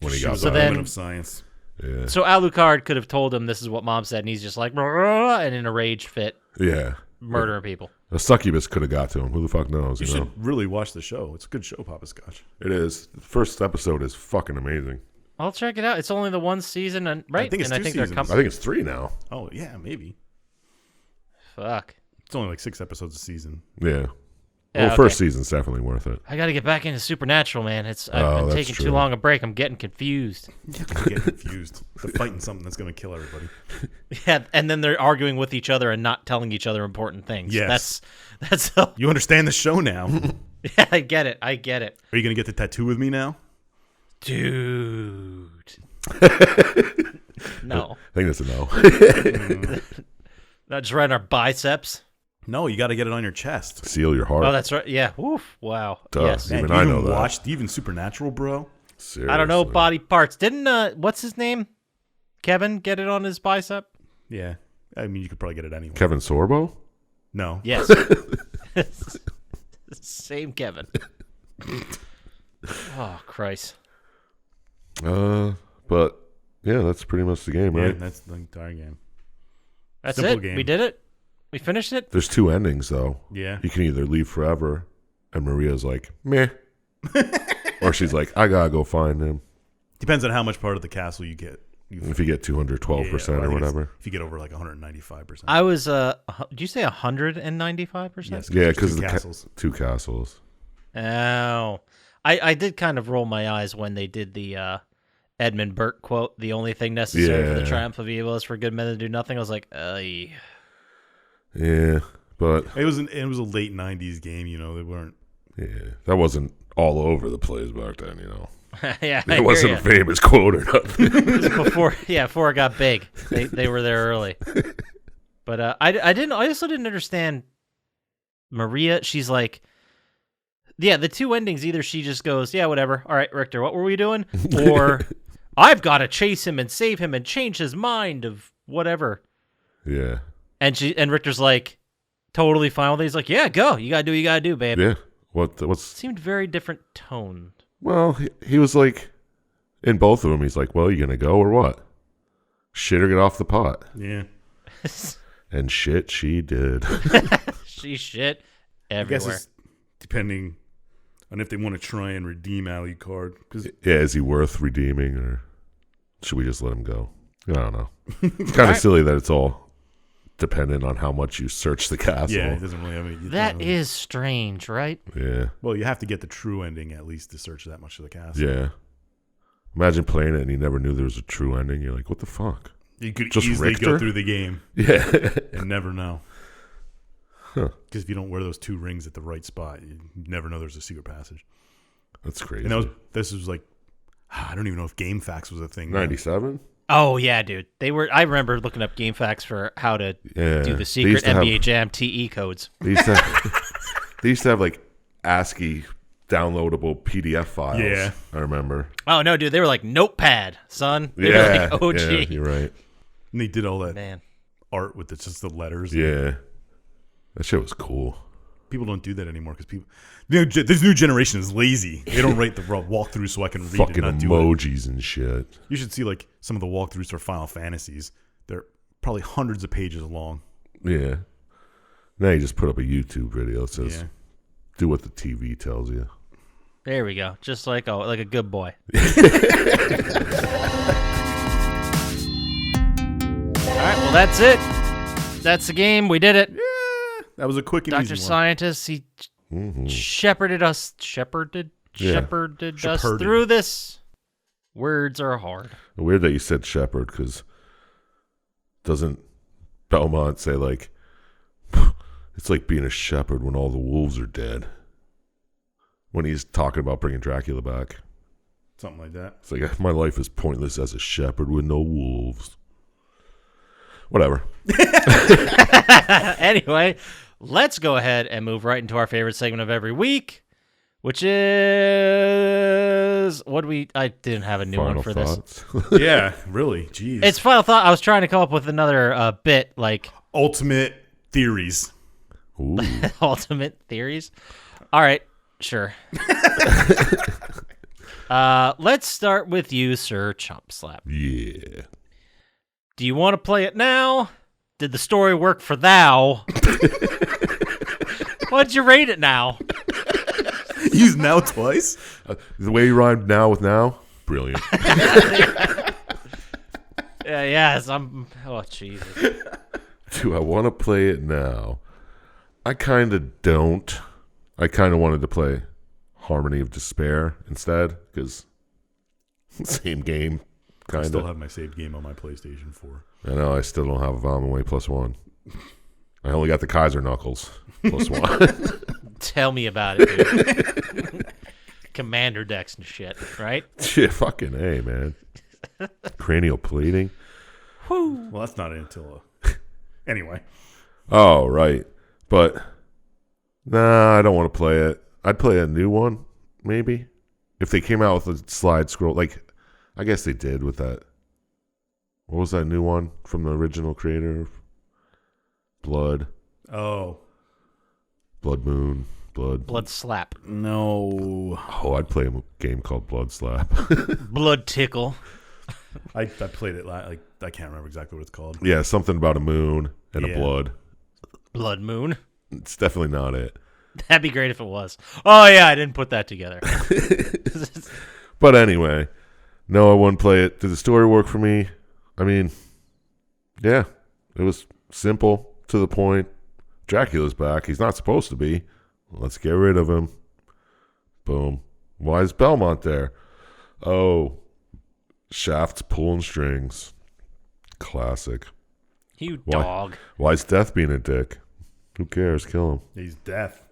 when he got back. She was a woman of science. Yeah. So Alucard could have told him this is what Mom said, and he's just like, and in a rage fit, Yeah. murdering people. A succubus could have got to him. Who the fuck knows? You You know? should really watch the show. It's a good show, Poppascotch. It is. The first episode is fucking amazing. I'll check it out. It's only the one season, right? I think it's and 2 they're seasons. I think it's 3 now. Oh, yeah, maybe. Fuck. It's only like 6 episodes a season. Yeah. Yeah, Well, first season's definitely worth it. I got to get back into Supernatural, man. I've been that's taking true. too long a break. I'm getting confused. You get confused. They're fighting something that's going to kill everybody. Yeah, and then they're arguing with each other and not telling each other important things. Yes. That's You understand the show now. yeah, I get it. Are you going to get the tattoo with me now? Dude. No. I think that's a no. Not just right on our biceps. No, you got to get it on your chest. Seal your heart. Oh, that's right. Yeah. Oof. Wow. Duh. Yes. Even you I know that. watched even Supernatural, bro? Seriously. I don't know body parts. Didn't what's his name? Kevin get it on his bicep? Yeah. I mean, you could probably get it anyway. Kevin Sorbo? No. Yes. Same Kevin. Oh, Christ. But yeah, that's pretty much the game, Yeah, right? that's the entire game. That's Simple it. game. We did it. We finished it. There's 2 endings though. Yeah. You can either leave forever, and Maria's like, meh, or she's like, I gotta go find him. Depends on how much part of the castle you get. If you get 212% I or think whatever. If you get over like 195%. I was. Did you say 195%? Yes. Yeah, there's because two of the castles. 2 castles. Oh, I did kind of roll my eyes when they did the Edmund Burke quote. The only thing necessary for the Yeah. triumph of evil is for good men to do nothing. I was like, Yeah, but It was a late 90s game, you know. They weren't. yeah, that wasn't all over the place back then, you know. yeah, I It wasn't hear a famous quote or nothing. ya. before it got big. They were there early. But I also didn't understand Maria. She's like, yeah, the 2 endings. Either she just goes, yeah, whatever. All right, Richter, what were we doing? Or I've got to chase him and save him and change his mind of whatever. Yeah. And Richter's like, totally fine with it. He's like, yeah, go. You gotta do what you gotta do, babe. Yeah. What's Seemed very different tone. well, he was like, in both of them, he's like, well, you gonna go or what? Shit or get off the pot. Yeah. And shit she did. She shit I guess everywhere. it's depending on if they want to try and redeem Alucard. Because Yeah, is he worth redeeming, or should we just let him go? I don't know. It's kind of silly that it's all dependent on how much you search the castle. yeah, it doesn't really have any. That is strange, right? Yeah. Well, you have to get the true ending at least to search that much of the castle. Yeah. Imagine playing it and you never knew there was a true ending. You're like, what the fuck? You could Just easily Richter? go through the game Yeah. and never know. Huh. Because if you don't wear those 2 rings at the right spot, you never know there's a secret passage. That's crazy. And this was like, I don't even know if GameFAQs was a thing. then. 97? Oh yeah, dude. I remember looking up game facts for how to Yeah. do the They secret used to NBA have- Jam TE codes. They used to have like ASCII downloadable PDF files. Yeah. I remember. Oh no, dude. They were like Notepad, son. They were Yeah. like OG. Yeah, you're right. And they did all that Man. art with just the letters. Yeah. That shit was cool. People don't do that anymore because this new generation is lazy. They don't write the walkthrough so I can read Fucking and not do it. emojis and shit. You should see like some of the walkthroughs for Final Fantasies. They're probably hundreds of pages long. Yeah. Now you just put up a YouTube video that says, Yeah. do what the TV tells you. There we go. Just like a good boy. All right. Well, that's it. That's the game. We did it. That was a quick and Dr. easy one. Scientist, he Mm-hmm. shepherded us through this. Words are hard. Weird that you said shepherd, because doesn't Belmont say like, it's like being a shepherd when all the wolves are dead? When he's talking about bringing Dracula back. Something like that. It's like, my life is pointless as a shepherd with no wolves. Whatever. Anyway, let's go ahead and move right into our favorite segment of every week, which is I didn't have a new Final one for thoughts. Yeah, really. Jeez. this. It's final thought. I was trying to come up with another bit like ultimate theories. Ooh. ultimate theories. All right, sure. Let's start with you, Sir Chump Slap. Yeah. Do you want to play it now? Did the story work for thou? What'd you rate it now? Use now twice? The way you rhymed now with now, brilliant. Yes, I'm... Oh, Jesus. Do I want to play it now? I kind of don't. I kind of wanted to play Harmony of Despair instead, because same game, I kind still of. have my saved game on my PlayStation 4. I know, I still don't have a Vomit Way +1. I only got the Kaiser Knuckles +1. Tell me about it, dude. Commander decks and shit, right? Shit, fucking A, man. Cranial plating. Well, that's not until... Anyway. Oh, right. But, nah, I don't want to play it. I'd play a new one, maybe. If they came out with a slide scroll. Like, I guess they did with that. What was that new one from the original creator? Blood. Oh. Blood Moon. Blood Slap. No. Oh, I'd play a game called Blood Slap. Blood Tickle. I played it, like, I can't remember exactly what it's called. Yeah, something about a moon and a blood. Blood Moon. It's definitely not it. That'd be great if it was. Oh, yeah, I didn't put that together. But anyway, no, I wouldn't play it. Did the story work for me? I mean, yeah, it was simple, to the point. Dracula's back. He's not supposed to be. Let's get rid of him. Boom. Why is Belmont there? Oh, Shaft's pulling strings. Classic. You dog. Why is Death being a dick? Who cares? Kill him. He's death.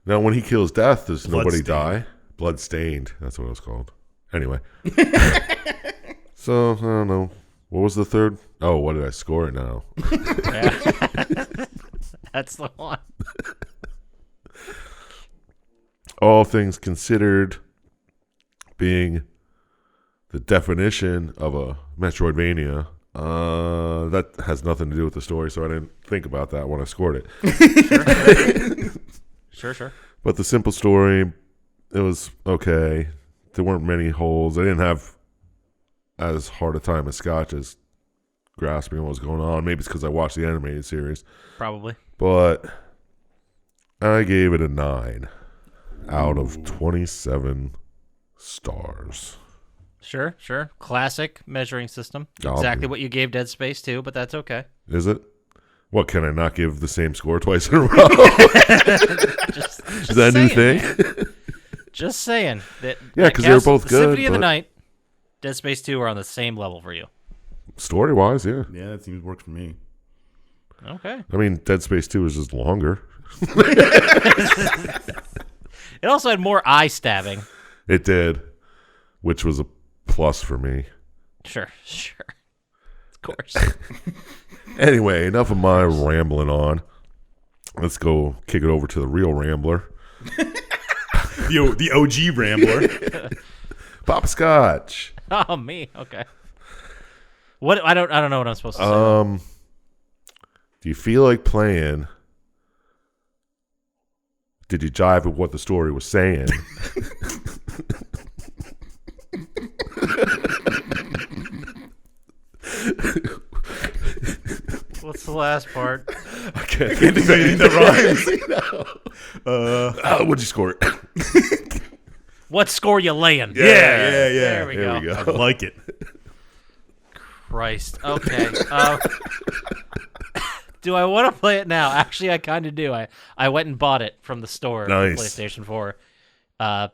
Now, when he kills Death, does nobody Bloodstained. die? Bloodstained. That's what it was called. Anyway. So, I don't know. What was the third? Oh, what did I score it now? Yeah. That's the one. All things considered, being the definition of a Metroidvania, that has nothing to do with the story, so I didn't think about that when I scored it. Sure. But the simple story, it was okay. There weren't many holes. I didn't have as hard a time as Scotch as grasping what was going on. Maybe it's because I watched the animated series. Probably. But I gave it a 9 out of 27 stars. Sure. Classic measuring system. Oh, Exactly what you gave Dead Space 2, but that's okay. Is it? What, can I not give the same score twice in a row? Just Is that a new saying, thing? man. Just saying. That Yeah, 'cause they were both good, Symphony of the but- Night, Dead Space 2 are on the same level for you. Story-wise, yeah. Yeah, that seems to work for me. Okay. I mean, Dead Space 2 is just longer. It also had more eye stabbing. It did, which was a plus for me. Sure. Of course. Anyway, enough of my rambling on. Let's go kick it over to the real Rambler. The OG Rambler. Poppascotch. Oh, me. Okay. What? I don't know what I'm supposed to say. Do you feel like playing? Did you jive with what the story was saying? What's the last part? I can't Think of anything that rhymes. what'd you score? What score you laying? Yeah. There we There go. we go. I like it. Christ. Okay. Do I want to play it now? Actually, I kind of do. I went and bought it from the store. Nice. PlayStation 4. And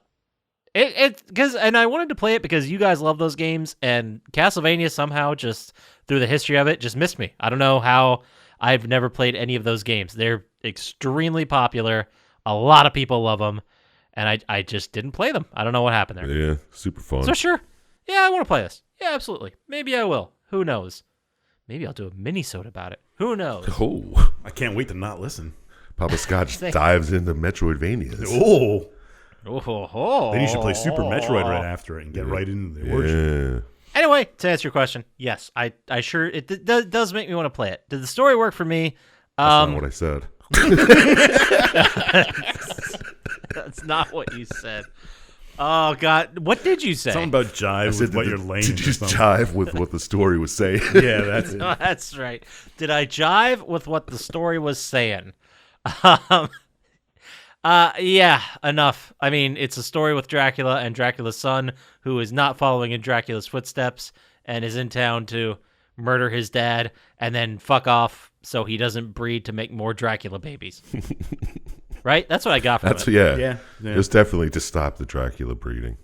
I wanted to play it because you guys love those games, and Castlevania somehow just through the history of it just missed me. I don't know how. I've never played any of those games. They're extremely popular. A lot of people love them, and I just didn't play them. I don't know what happened there. Yeah, super fun. So sure, yeah, I want to play this. Yeah, absolutely. Maybe I will. Who knows? Maybe I'll do a mini-sode about it. Who knows? Oh, I can't wait to not listen. Poppascotch dives into Metroidvanias. Oh. Oh, Then you should play Super Metroid right after it and get right into the origin. Yeah. Anyway, to answer your question, yes, I sure it does make me want to play it. Did the story work for me? That's not what I said. That's not what you said. Oh God, what did you say? Something about jive with what you're laying. Did you jive with what the story was saying? Yeah, that's it. Oh, that's right. Did I jive with what the story was saying? Yeah, enough. I mean, it's a story with Dracula and Dracula's son, who is not following in Dracula's footsteps and is in town to murder his dad and then fuck off so he doesn't breed to make more Dracula babies. Right? That's what I got from it. Yeah. It's definitely to stop the Dracula breeding.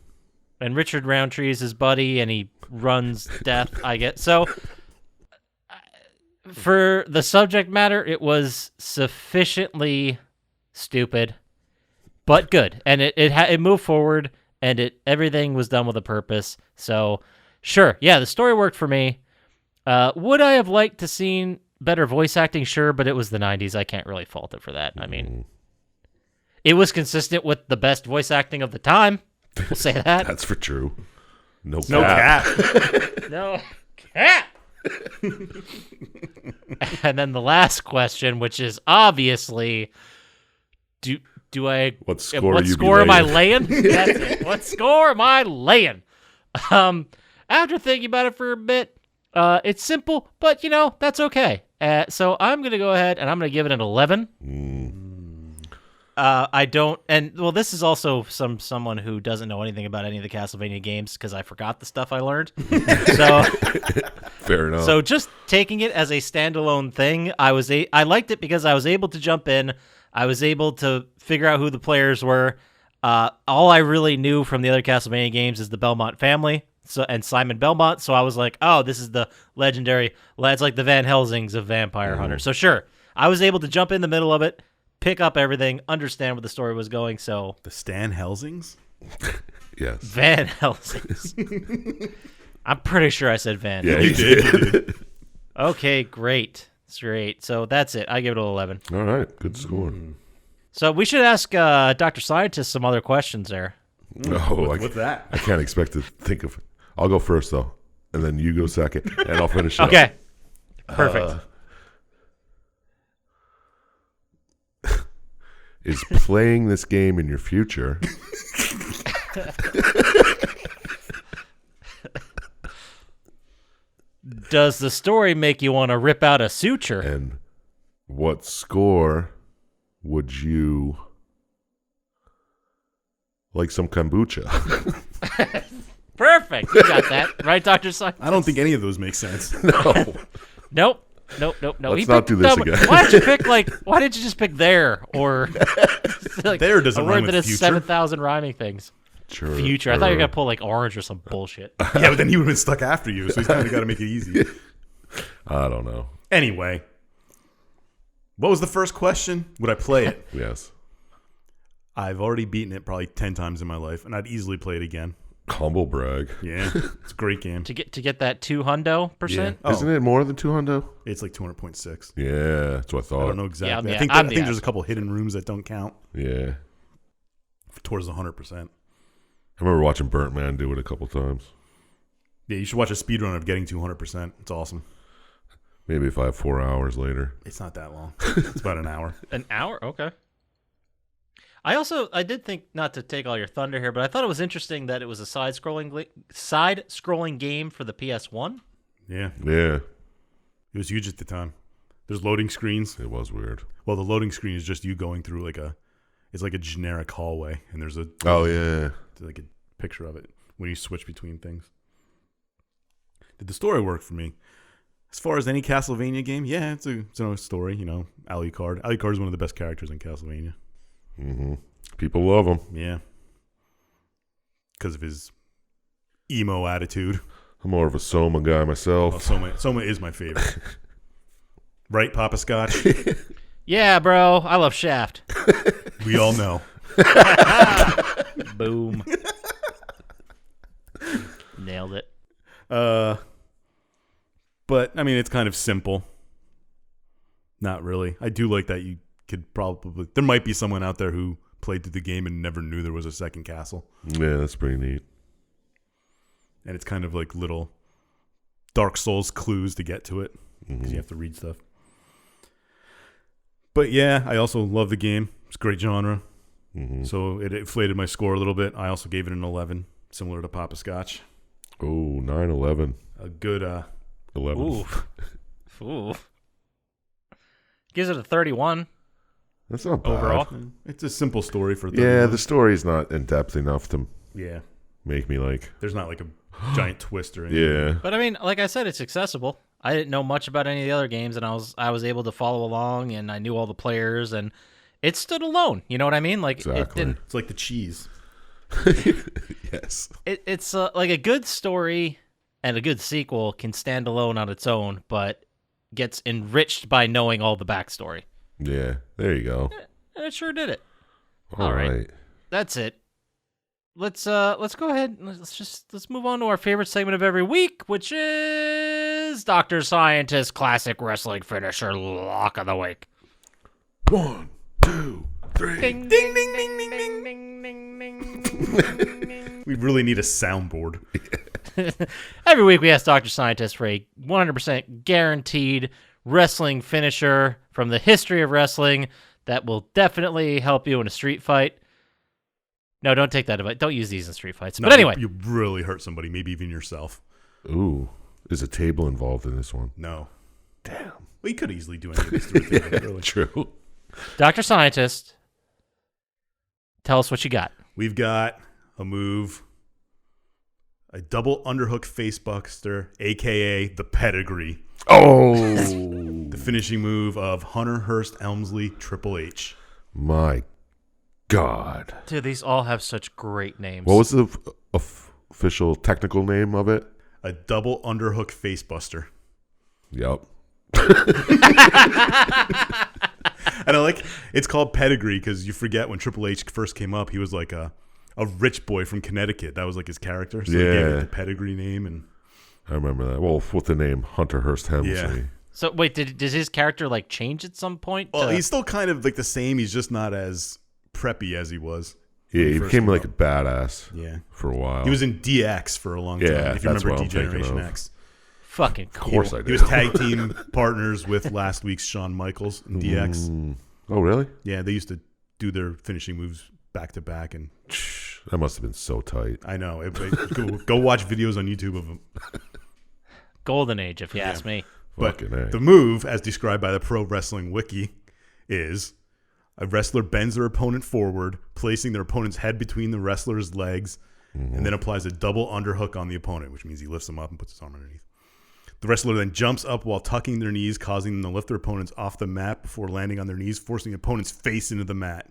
And Richard Roundtree is his buddy, and he runs death, I get. So, for the subject matter, it was sufficiently stupid, but good. And it moved forward, and everything was done with a purpose. So, sure, yeah, the story worked for me. Would I have liked to seen better voice acting? Sure, but it was the 90s. I can't really fault it for that. I mean, it was consistent with the best voice acting of the time. We'll say that. That's for true. No cat. No cat. And then the last question, which is obviously, do I? What score am I laying? That's it. What score am I laying? After thinking about it for a bit, it's simple, but that's okay. So I'm gonna go ahead and I'm gonna give it an 11. I don't, and well, this is also someone who doesn't know anything about any of the Castlevania games because I forgot the stuff I learned. So fair enough. So just taking it as a standalone thing, I liked it because I was able to jump in. I was able to figure out who the players were. All I really knew from the other Castlevania games is the Belmont family, and Simon Belmont. So I was like, oh, this is the legendary. It's like the Van Helsings of Vampire Hunter. So sure, I was able to jump in the middle of it, pick up everything, understand where the story was going. So the Stan Helsings? Yes. Van Helsings. I'm pretty sure I said Van. Yeah, you did. Okay, great. So that's it. I give it an 11. All right, good score. So we should ask Dr. Syintist some other questions there. What's that? I can't expect to think of. I'll go first though, and then you go second, and I'll finish up. Okay. Perfect. Is playing this game in your future? Does the story make you want to rip out a suture? And what score would you like? Some kombucha? Perfect. You got that. Right, Dr. Syintist? I don't think any of those make sense. No. Nope. Let's not do this again. Why did you just pick there or like there doesn't a rhyme word that with has future. 7,000 rhyming things? Sure, Future. I thought you were gonna pull like orange or some bullshit. Yeah, but then he would have been stuck after you, so he's kind of got to make it easy. I don't know. Anyway, what was the first question? Would I play it? Yes. I've already beaten it probably 10 times in my life, and I'd easily play it again. Humble brag. Yeah, it's a great game. to get that 200%. Yeah. Isn't it more than 200? It's like 200.6. Yeah, that's what I thought. I don't know exactly. Yeah, I think I'm the there's a couple hidden rooms that don't count Yeah. towards the 100%. I remember watching Burnt Man do it a couple times. Yeah, you should watch a speedrun of getting 200%. It's awesome. Maybe if I have 4 hours later. It's not that long. It's about an hour. An hour? Okay. I did think, not to take all your thunder here, but I thought it was interesting that it was a side-scrolling game for the PSOne. Yeah. Yeah. It was huge at the time. There's loading screens. It was weird. Well, the loading screen is just you going through it's like a generic hallway, and there's a like a picture of it when you switch between things. Did the story work for me? As far as any Castlevania game, yeah, it's a story. Alucard. Alucard is one of the best characters in Castlevania. Mm-hmm. People love him. Yeah, because of his emo attitude. I'm more of a Soma guy myself. Soma is my favorite. Right, Poppascotch? Yeah, bro. I love Shaft. We all know. Boom. Nailed it. But I mean, it's kind of simple. Not really. I do like that you could probably. There might be someone out there who played through the game and never knew there was a second castle. Yeah, that's pretty neat. And it's kind of like little Dark Souls clues to get to it because you have to read stuff. But yeah, I also love the game. It's a great genre. So it inflated my score a little bit. I also gave it an 11, similar to Poppascotch. Oh, 9/11. A good 11. Ooh. Gives it a 31. That's not bad. Overall. It's a simple story for 31. The story's not in depth enough to Yeah. make me like. There's not like a giant twist or anything. Yeah. But I mean, like I said, it's accessible. I didn't know much about any of the other games, and I was able to follow along, and I knew all the players, and it stood alone. You know what I mean? Like Exactly. it didn't. It's like the cheese. Yes. It's like a good story and a good sequel can stand alone on its own, but gets enriched by knowing all the backstory. Yeah. There you go. And it sure did it. All right. That's it. Let's go ahead. Let's move on to our favorite segment of every week, which is Dr. Syintist Classic Wrestling Finisher Lock of the Week. 1, 2, 3. Ding ding ding ding ding ding ding ding ding. We really need a soundboard. Every week we ask Dr. Syintist for a 100% guaranteed wrestling finisher from the history of wrestling that will definitely help you in a street fight. No, don't take that advice. Don't use these in street fights. No, but anyway. You really hurt somebody, maybe even yourself. Ooh. Is a table involved in this one? No. Damn. Well, you could easily do any of this through a table, really. True. Dr. Syintist, tell us what you got. We've got a move, a double underhook facebuster, a.k.a. the pedigree. Oh. The finishing move of Hunter Hearst Elmsley Triple H. My God. Dude, these all have such great names. What was the official technical name of it? A double underhook facebuster. Yep. And I like, it's called pedigree because you forget when Triple H first came up, he was like a rich boy from Connecticut. That was like his character. So they gave it the pedigree name. And I remember that. Well, with the name Hunter Hearst Helmsley. Yeah. So wait, does his character like change at some point? Well, he's still kind of like the same. He's just not as preppy as he was. Yeah, he first became came like up. a badass Yeah. for a while. He was in DX for a long time. Yeah, If you that's remember what I'm thinking D-Generation of. X. fucking Of cool. course I did. He was tag team partners with last week's Shawn Michaels in DX. Oh, really? Yeah, they used to do their finishing moves back to back, and That must have been so tight. I know. Go watch videos on YouTube of them. Golden age, if you ask me. But Fucking A. the move, as described by the Pro Wrestling Wiki, is a wrestler bends their opponent forward, placing their opponent's head between the wrestler's legs, and then applies a double underhook on the opponent, which means he lifts them up and puts his arm underneath. The wrestler then jumps up while tucking their knees, causing them to lift their opponents off the mat before landing on their knees, forcing the opponent's face into the mat.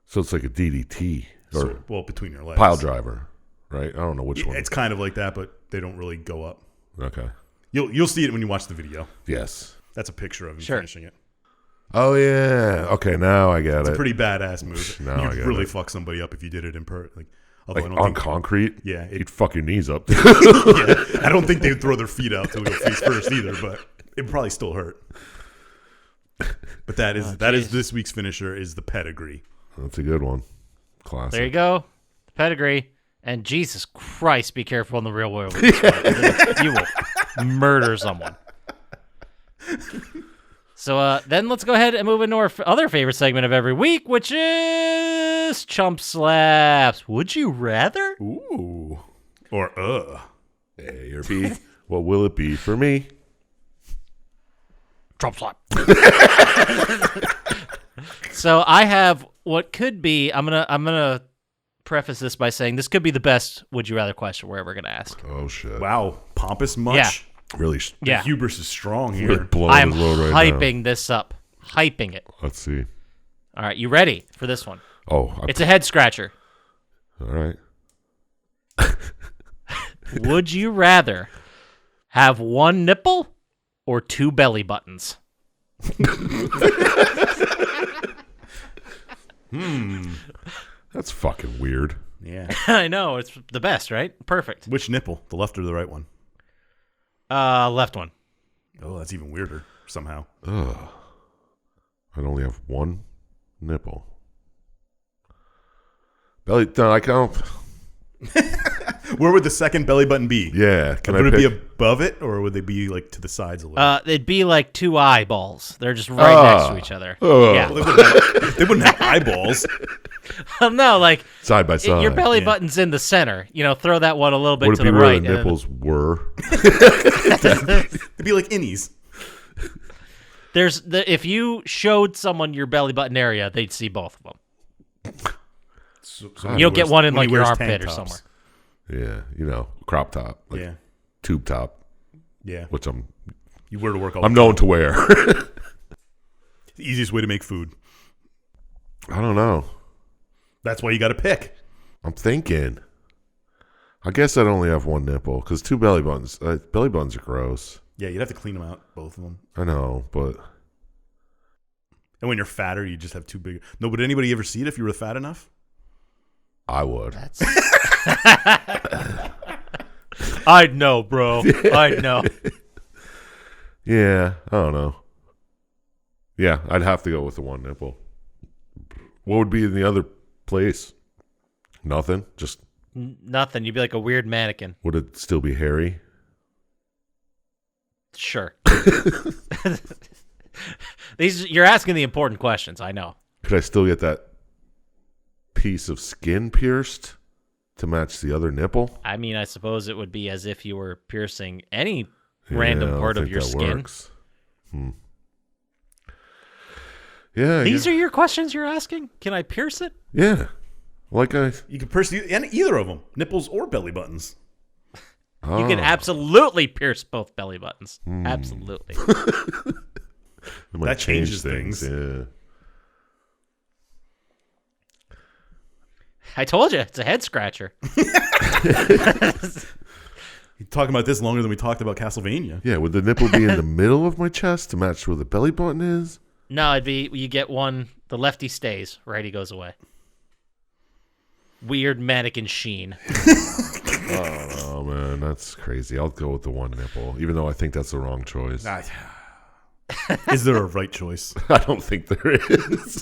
So it's like a DDT or Between your legs. pile driver, right? I don't know which one. It's kind of like that, but they don't really go up. Okay. You'll see it when you watch the video. Yes. That's a picture of him Sure. finishing it. Oh, yeah. Okay, now I get It's it. a pretty badass move. Now I You'd get really it. fuck somebody up if you did it in person. Although Like I don't on think, concrete? Yeah, You'd fuck your knees up. yeah, I don't think they'd throw their feet out till they go face first either, but it'd probably still hurt. But that is this week's finisher is the pedigree. That's a good one. Classic. There you go. Pedigree. And Jesus Christ, be careful in the real world. You will murder someone. So then let's go ahead and move into our other favorite segment of every week, which is Chump Slaps. Would you rather? Ooh. Or A or B. What will it be for me? Chump Slap. So I have what could be, I'm gonna preface this by saying this could be the best would you rather question we're ever gonna ask. Oh, shit. Wow, pompous much? Yeah. Really, The hubris is strong really here. blowing I'm his load right hyping this up. Hyping it. now. Let's see. All right, you ready for this one? Oh, It's a head scratcher. all right. Would you rather have one nipple or two belly buttons? That's fucking weird. Yeah. I know, it's the best, right? Perfect. Which nipple? The left or the right one? Left one. Oh, that's even weirder somehow. Ugh. I'd only have one nipple. Belly, no, I can't. Where would the second belly button be? Yeah, can Would I it be pick? above it, or would they be like to the sides a little? It'd be like two eyeballs. They're just right next to each other. Oh. Yeah. Well, they wouldn't have eyeballs. Well, no, like Side by side. your belly button's in the center. Throw that one a little bit Would to it be the where right. the nipples were? It'd be like innies. If you showed someone your belly button area, they'd see both of them. So You'll get one in when like he your wears armpit tank or tops. somewhere. Yeah, crop top. Like Yeah. Tube top, Yeah. which You wear to work all I'm the known to wear. The easiest way to make food. I don't know. That's why you got to pick. I'm thinking. I guess I'd only have one nipple because two belly buttons. Belly buttons are gross. Yeah, you'd have to clean them out, both of them. I know, but And when you're fatter, you just have too big. No, would anybody ever see it if you were fat enough? I would. I'd know, bro. I'd know. Yeah, I don't know. Yeah, I'd have to go with the one nipple. What would be in the other place? Nothing. Just Nothing. You'd be like a weird mannequin. would it still be hairy? Sure. You're asking the important questions. I know. Could I still get that piece of skin pierced to match the other nipple? I mean, I suppose it would be as if you were piercing any Yeah, random I don't part of think your that skin. works. Yeah. These are your questions you're asking? Can I pierce it? Yeah. Like You could pierce either of them, nipples or belly buttons. You can absolutely pierce both belly buttons. Absolutely. it might That change changes things. Yeah. I told you, it's a head scratcher. You're talking about this longer than we talked about Castlevania. Yeah, would the nipple be in the middle of my chest to match where the belly button is? No, it'd be you get one, the lefty stays, righty goes away. Weird mannequin sheen. Oh, man, that's crazy. I'll go with the one nipple, even though I think that's the wrong choice. Is there a right choice? I don't think there is.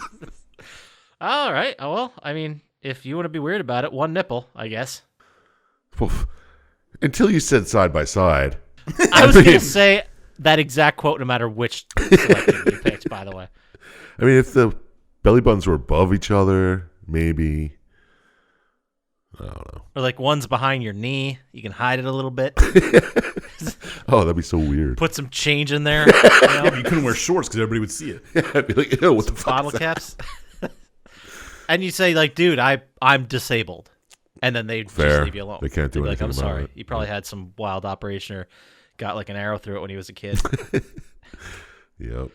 All right. Oh, well, I mean, if you want to be weird about it, one nipple, I guess. Oof. Until you said side by side. I was going to say that exact quote no matter which selection you picked, by the way. I mean, if the belly buttons were above each other, maybe. I don't know. Or like one's behind your knee. You can hide it a little bit. Oh, that'd be so weird. Put some change in there. You know? You couldn't wear shorts because everybody would see it. I'd be like, ew, what the fuck? Bottle caps. And you say, like, dude, I'm disabled. And then they just Fair. leave you alone. They can't do They'd be anything like, I'm about sorry. it. He probably had some wild operation or got like an arrow through it when he was a kid. Yep.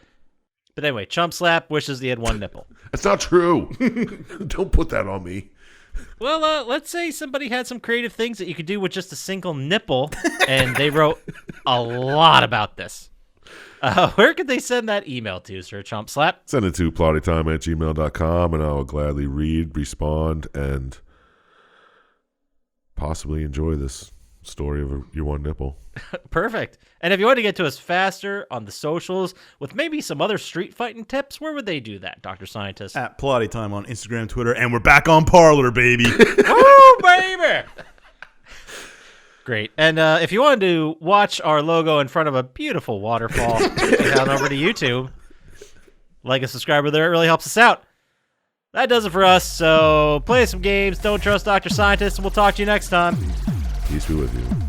But anyway, Chump Slap wishes he had one nipple. That's not true. Don't put that on me. Well, let's say somebody had some creative things that you could do with just a single nipple, and they wrote a lot about this. Where could they send that email to, Sir Chump Slap? Send it to plottytime@gmail.com, and I will gladly read, respond, and possibly enjoy this story of your one nipple. Perfect. And if you want to get to us faster on the socials with maybe some other street fighting tips, where would they do that, Dr. Syintist? At Plotty Time on Instagram, Twitter, and we're back on Parlor, baby. Woo, baby! Great. And if you wanted to watch our logo in front of a beautiful waterfall, head on over to YouTube. Like and subscribe there. It really helps us out. That does it for us. So play some games. Don't trust Dr. Syintist, and we'll talk to you next time. Peace be with you.